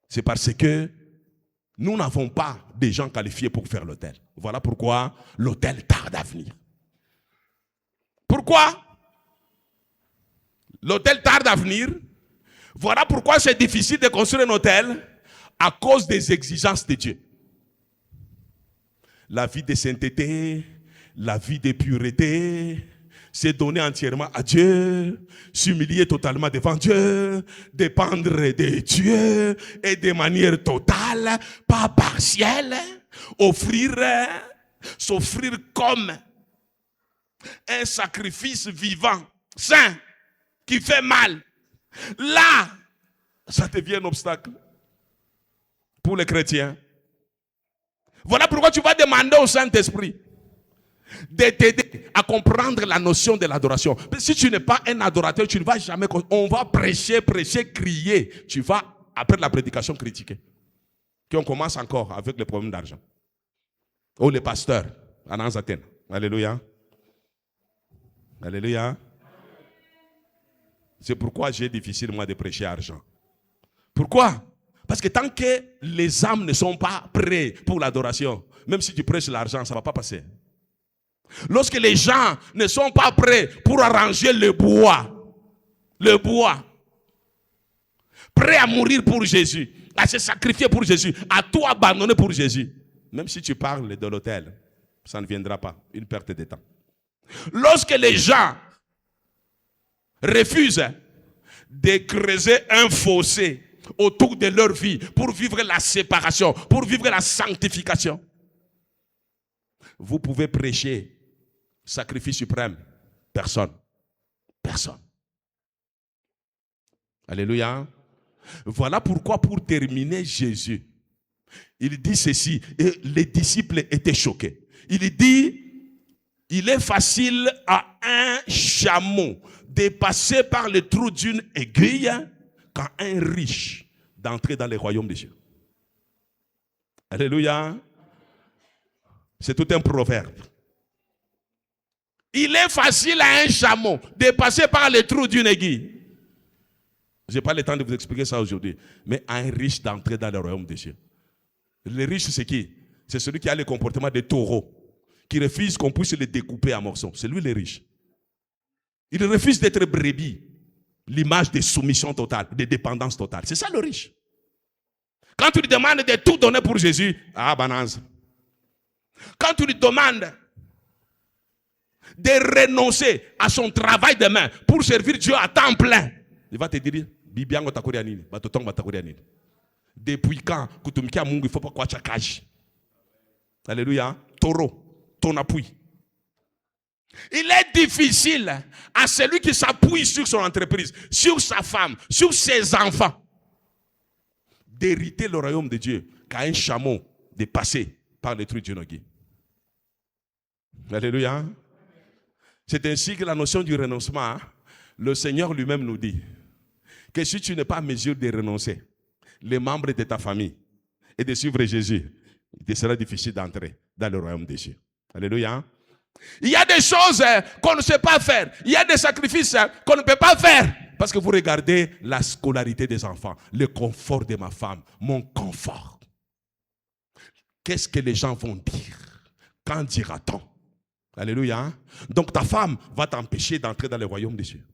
c'est parce que nous n'avons pas des gens qualifiés pour faire l'autel. Voilà pourquoi l'autel tarde à venir. Pourquoi l'autel tarde à venir? Voilà pourquoi c'est difficile de construire un autel à cause des exigences de Dieu. La vie de sainteté, la vie de pureté, c'est donner entièrement à Dieu, s'humilier totalement devant Dieu, dépendre de Dieu et de manière totale, pas partielle, s'offrir comme un sacrifice vivant, saint, qui fait mal. Là, ça devient un obstacle pour les chrétiens. Voilà pourquoi tu vas demander au Saint-Esprit de t'aider à comprendre la notion de l'adoration. Si tu n'es pas un adorateur, tu ne vas jamais... On va prêcher, crier. Tu vas, après la prédication, critiquer. Qu'on commence encore avec les problèmes d'argent. Ou les pasteurs, à Athènes. Alléluia. Alléluia. C'est pourquoi j'ai difficile, moi, de prêcher argent. Pourquoi? Parce que tant que les âmes ne sont pas prêts pour l'adoration, même si tu prêches l'argent, ça ne va pas passer. Lorsque les gens ne sont pas prêts pour arranger le bois, prêts à mourir pour Jésus, à se sacrifier pour Jésus, à tout abandonner pour Jésus, même si tu parles de l'autel, ça ne viendra pas, une perte de temps. Lorsque les gens refusent de creuser un fossé autour de leur vie pour vivre la séparation, pour vivre la sanctification, vous pouvez prêcher sacrifice suprême. Personne. Personne. Alléluia. Voilà pourquoi, pour terminer, Jésus, il dit ceci, et les disciples étaient choqués. Il dit, il est facile à un chameau de passer par le trou d'une aiguille qu'à un riche d'entrer dans le royaume des cieux. Alléluia. C'est tout un proverbe. Il est facile à un chameau de passer par le trou d'une aiguille. Je n'ai pas le temps de vous expliquer ça aujourd'hui. Mais à un riche d'entrer dans le royaume des cieux. Le riche, c'est qui? C'est celui qui a le comportement des taureaux, qui refuse qu'on puisse le découper en morceaux. C'est lui le riche. Il refuse d'être brebis. L'image de soumission totale, de dépendance totale. C'est ça le riche. Quand tu lui demandes de tout donner pour Jésus, ah, banance. Quand tu lui demandes de renoncer à son travail de main pour servir Dieu à temps plein, il va te dire, Bibiango takorianini, batotong batakorianini. Depuis quand, kutumikia Mungu, il ne faut pas quoi chakaji. Alléluia. Taureau, ton appui. Il est difficile à celui qui s'appuie sur son entreprise, sur sa femme, sur ses enfants, d'hériter le royaume de Dieu qu'à un chameau de passer par les trucs de Nogui. Alléluia. C'est ainsi que la notion du renoncement, le Seigneur lui-même nous dit que si tu n'es pas en mesure de renoncer les membres de ta famille et de suivre Jésus, il te sera difficile d'entrer dans le royaume des cieux. Alléluia. Il y a des choses qu'on ne sait pas faire. Il y a des sacrifices qu'on ne peut pas faire. Parce que vous regardez la scolarité des enfants, le confort de ma femme, mon confort. Qu'est-ce que les gens vont dire? Quand dira-t-on? Alléluia. Donc ta femme va t'empêcher d'entrer dans le royaume des cieux.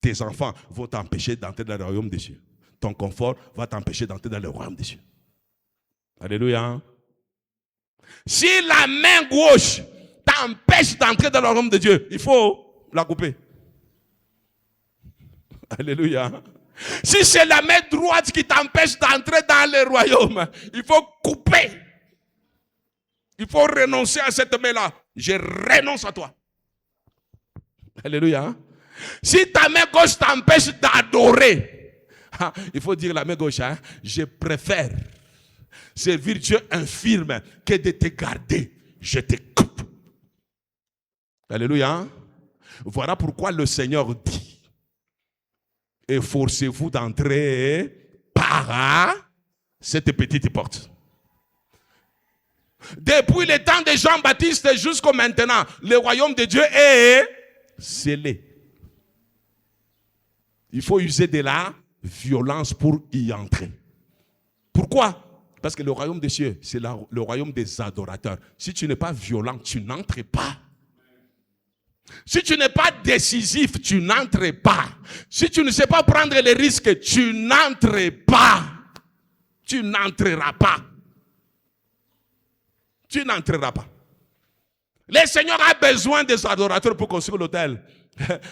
Tes enfants vont t'empêcher d'entrer dans le royaume des cieux. Ton confort va t'empêcher d'entrer dans le royaume des cieux. Alléluia. Si la main gauche t'empêche d'entrer dans le royaume de Dieu, il faut la couper. Alléluia. Si c'est la main droite qui t'empêche d'entrer dans le royaume, il faut couper. Il faut renoncer à cette main-là. Je renonce à toi. Alléluia. Si ta main gauche t'empêche d'adorer, Il faut dire la main gauche, hein? Je préfère servir Dieu infirme que de te garder. Je te coupe. Alléluia. Hein? Voilà pourquoi le Seigneur dit, efforcez-vous d'entrer par cette petite porte. Depuis le temps de Jean-Baptiste jusqu'à maintenant, le royaume de Dieu est scellé. Il faut user de la violence pour y entrer. Pourquoi? Parce que le royaume des cieux, c'est le royaume des adorateurs. Si tu n'es pas violent, tu n'entres pas. Si tu n'es pas décisif, tu n'entres pas. Si tu ne sais pas prendre les risques, tu n'entres pas. Tu n'entreras pas. Tu n'entreras pas. Le Seigneur a besoin des adorateurs pour construire l'autel.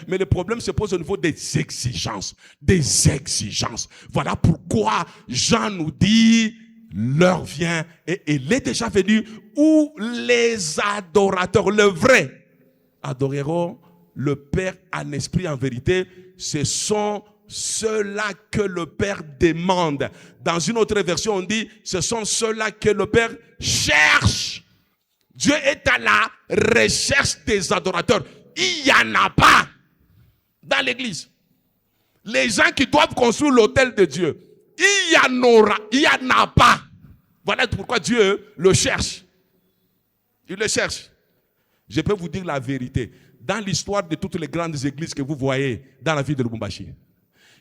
Mais le problème se pose au niveau des exigences. Des exigences. Voilà pourquoi Jean nous dit, l'heure vient et il est déjà venu où les adorateurs, le vrai, adoreront le Père en esprit, en vérité. Ce sont ceux-là que le Père demande. Dans une autre version, on dit, ce sont ceux-là que le Père cherche. Dieu est à la recherche des adorateurs. Il n'y en a pas dans l'église. Les gens qui doivent construire l'autel de Dieu, il y en a pas. Voilà pourquoi Dieu le cherche. Il le cherche. Je peux vous dire la vérité. Dans l'histoire de toutes les grandes églises que vous voyez dans la ville de Lubumbashi,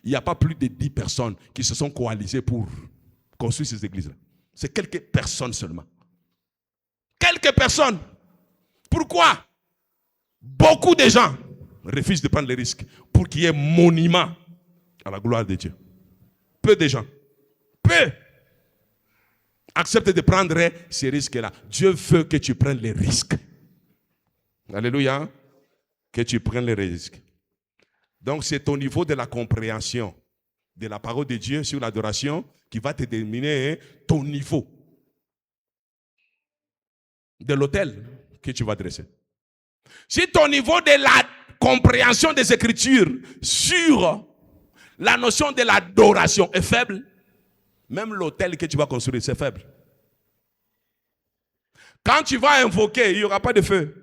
il n'y a pas plus de 10 personnes qui se sont coalisées pour construire ces églises-là. C'est quelques personnes seulement. Quelques personnes. Pourquoi? Beaucoup de gens refusent de prendre les risques pour qu'il y ait un monument à la gloire de Dieu. Peu de gens. Peu acceptent de prendre ces risques-là. Dieu veut que tu prennes les risques. Alléluia. Que tu prennes les risques. Donc c'est au niveau de la compréhension de la parole de Dieu sur l'adoration qui va te déterminer ton niveau de l'autel que tu vas dresser. Si ton niveau de la compréhension des Écritures sur la notion de l'adoration est faible, même l'autel que tu vas construire, c'est faible. Quand tu vas invoquer, il n'y aura pas de feu.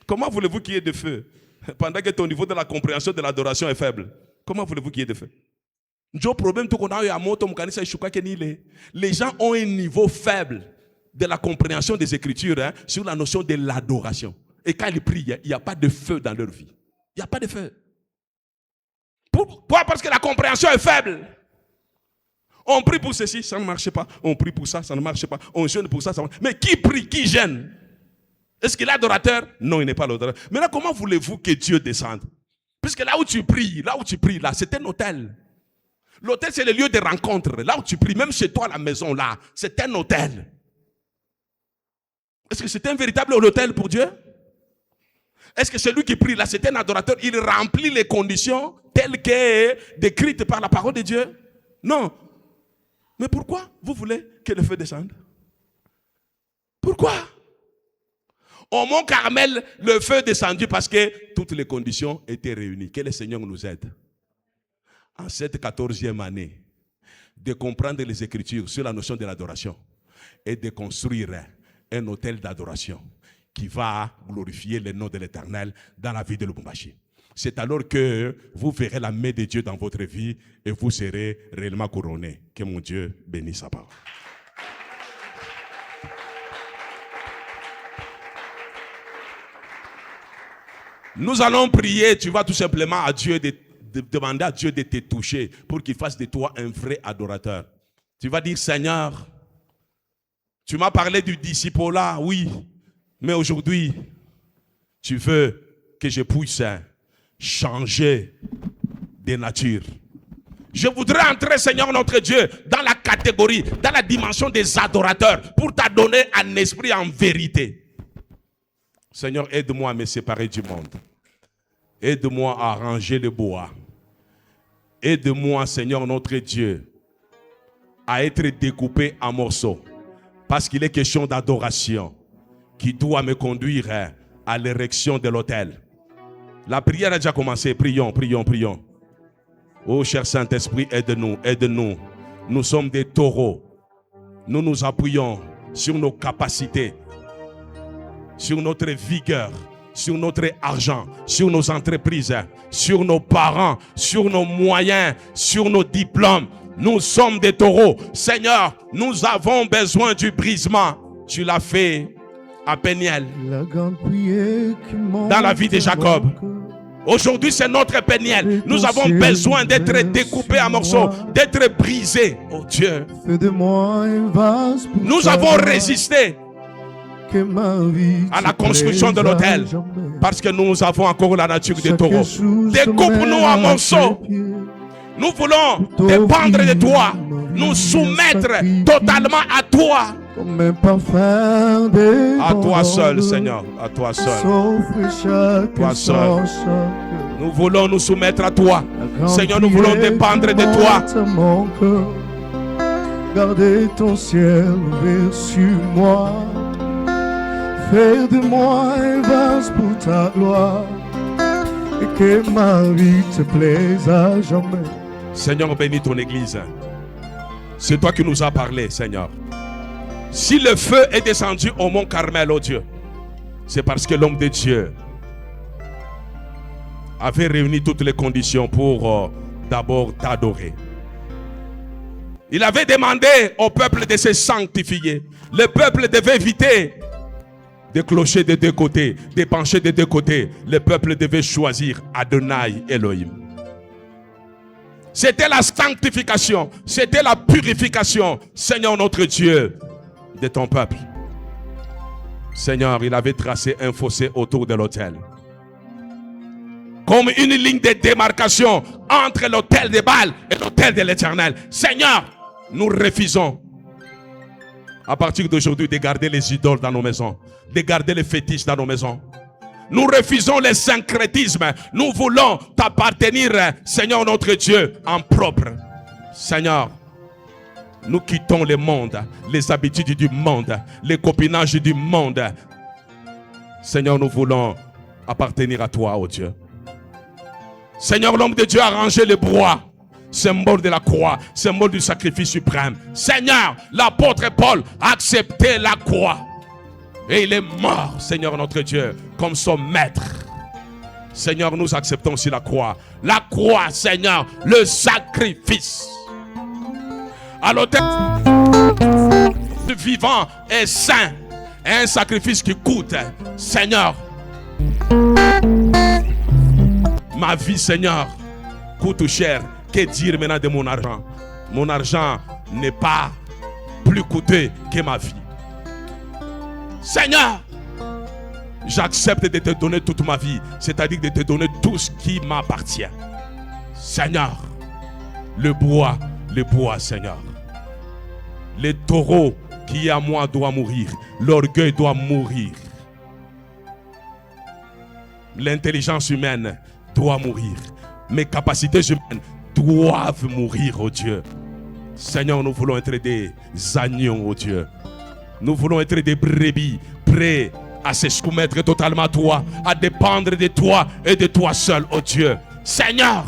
Comment voulez-vous qu'il y ait de feu pendant que ton niveau de la compréhension de l'adoration est faible? Comment voulez-vous qu'il y ait de feu? Les gens ont un niveau faible de la compréhension des Écritures sur la notion de l'adoration. Et quand ils prient, il n'y a pas de feu dans leur vie. Il n'y a pas de feu. Pourquoi? Parce que la compréhension est faible. On prie pour ceci, ça ne marche pas. On prie pour ça, ça ne marche pas. On jeûne pour ça, ça ne marche pas. Mais qui prie, qui gêne? Est-ce qu'il est adorateur? Non, il n'est pas l'adorateur. Maintenant, comment voulez-vous que Dieu descende? Puisque là où tu pries, là, c'est un hôtel. L'hôtel, c'est le lieu de rencontre. Là où tu pries, même chez toi à la maison, là, c'est un hôtel. Est-ce que c'est un véritable hôtel pour Dieu? Est-ce que celui qui prie là, c'est un adorateur? Il remplit les conditions telles qu'elles décrites par la parole de Dieu? Non. Mais pourquoi vous voulez que le feu descende? Pourquoi? Au mont Carmel, le feu est descendu parce que toutes les conditions étaient réunies. Que le Seigneur nous aide. En cette 14e année, de comprendre les Écritures sur la notion de l'adoration et de construire un hôtel d'adoration qui va glorifier le nom de l'Éternel dans la vie de Lubumbashi. C'est alors que vous verrez la main de Dieu dans votre vie et vous serez réellement couronné. Que mon Dieu bénisse sa parole. Nous allons prier, tu vas tout simplement à Dieu de demander à Dieu de te toucher pour qu'il fasse de toi un vrai adorateur. Tu vas dire, Seigneur, tu m'as parlé du disciple-là, oui, mais aujourd'hui, tu veux que je puisse changer de nature. Je voudrais entrer, Seigneur notre Dieu, dans la catégorie, dans la dimension des adorateurs pour t'adonner un esprit en vérité. Seigneur, aide-moi à me séparer du monde. Aide-moi à ranger le bois. Aide-moi, Seigneur notre Dieu, à être découpé en morceaux. Parce qu'il est question d'adoration qui doit me conduire à l'érection de l'autel. La prière a déjà commencé. Prions, prions, prions. Oh, cher Saint-Esprit, aide-nous, aide-nous. Nous sommes des taureaux. Nous nous appuyons sur nos capacités, sur notre vigueur, sur notre argent, sur nos entreprises, sur nos parents, sur nos moyens, sur nos diplômes. Nous sommes des taureaux. Seigneur, nous avons besoin du brisement. Tu l'as fait à Péniel, dans la vie de Jacob. Aujourd'hui, c'est notre Péniel. Nous avons besoin d'être découpés en morceaux, d'être brisés. Oh Dieu, nous avons résisté à la construction de l'autel parce que nous avons encore la nature des taureaux. Découpe-nous en morceaux. Nous voulons dépendre de toi, nous soumettre totalement à toi. À toi seul, Seigneur, à toi seul. Toi seul. Nous voulons nous soumettre à toi. Seigneur, nous voulons dépendre de toi. Gardez ton ciel ouvert sur moi. Fais de moi un vase pour ta gloire. Et que ma vie te plaise à jamais. Seigneur, bénis ton église. C'est toi qui nous as parlé, Seigneur. Si le feu est descendu au mont Carmel, oh Dieu, c'est parce que l'homme de Dieu avait réuni toutes les conditions pour d'abord t'adorer. Il avait demandé au peuple de se sanctifier. Le peuple devait éviter des clochers de deux côtés, des penchés de deux côtés. Le peuple devait choisir Adonai Elohim. C'était la sanctification, c'était la purification, Seigneur notre Dieu, de ton peuple. Seigneur, il avait tracé un fossé autour de l'autel, comme une ligne de démarcation entre l'autel de Baal et l'autel de l'Éternel. Seigneur, nous refusons à partir d'aujourd'hui de garder les idoles dans nos maisons, de garder les fétiches dans nos maisons. Nous refusons le syncrétisme. Nous voulons t'appartenir, Seigneur notre Dieu, en propre. Seigneur, nous quittons le monde, les habitudes du monde, les copinages du monde. Seigneur, nous voulons appartenir à toi, oh Dieu. Seigneur, l'homme de Dieu a rangé le bois, symbole de la croix, symbole du sacrifice suprême. Seigneur, l'apôtre Paul a accepté la croix. Et il est mort, Seigneur notre Dieu, comme son maître. Seigneur, nous acceptons aussi la croix. La croix, Seigneur, le sacrifice. À l'autel vivant et saint, un sacrifice qui coûte. Seigneur, ma vie, Seigneur, coûte cher. Que dire maintenant de mon argent? Mon argent n'est pas plus coûteux que ma vie. Seigneur, j'accepte de te donner toute ma vie, c'est-à-dire de te donner tout ce qui m'appartient. Seigneur, le bois, Seigneur. Le taureau qui est à moi doit mourir. L'orgueil doit mourir. L'intelligence humaine doit mourir. Mes capacités humaines doivent mourir, oh Dieu. Seigneur, nous voulons être des agneaux, oh Dieu. Nous voulons être des brebis prêts à se soumettre totalement à toi, à dépendre de toi et de toi seul, oh Dieu. Seigneur,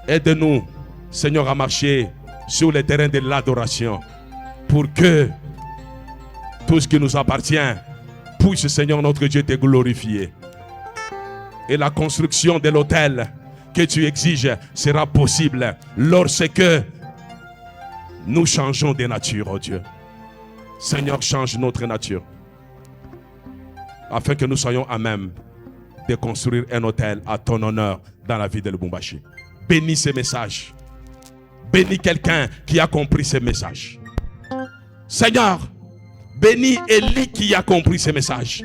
aide-nous, Seigneur, à marcher sur le terrain de l'adoration pour que tout ce qui nous appartient puisse, Seigneur notre Dieu, te glorifier. Et la construction de l'autel que tu exiges sera possible lorsque nous changeons de nature, oh Dieu. Seigneur, change notre nature afin que nous soyons à même de construire un autel à ton honneur dans la vie de Lubumbashi. Bénis ces messages. Bénis quelqu'un qui a compris ces messages. Seigneur, bénis Élie qui a compris ces messages.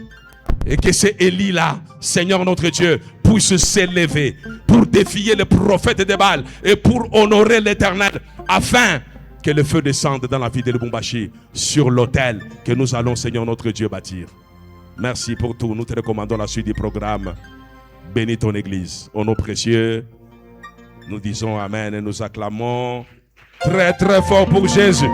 Et que c'est Élie-là, Seigneur notre Dieu, puisse s'élever pour défier le prophète de Baal et pour honorer l'Éternel afin que le feu descende dans la vie de Lubumbashi sur l'autel que nous allons, Seigneur notre Dieu, bâtir. Merci pour tout. Nous te recommandons la suite du programme. Bénis ton église. Au nom précieux, nous disons Amen et nous acclamons très très fort pour Jésus.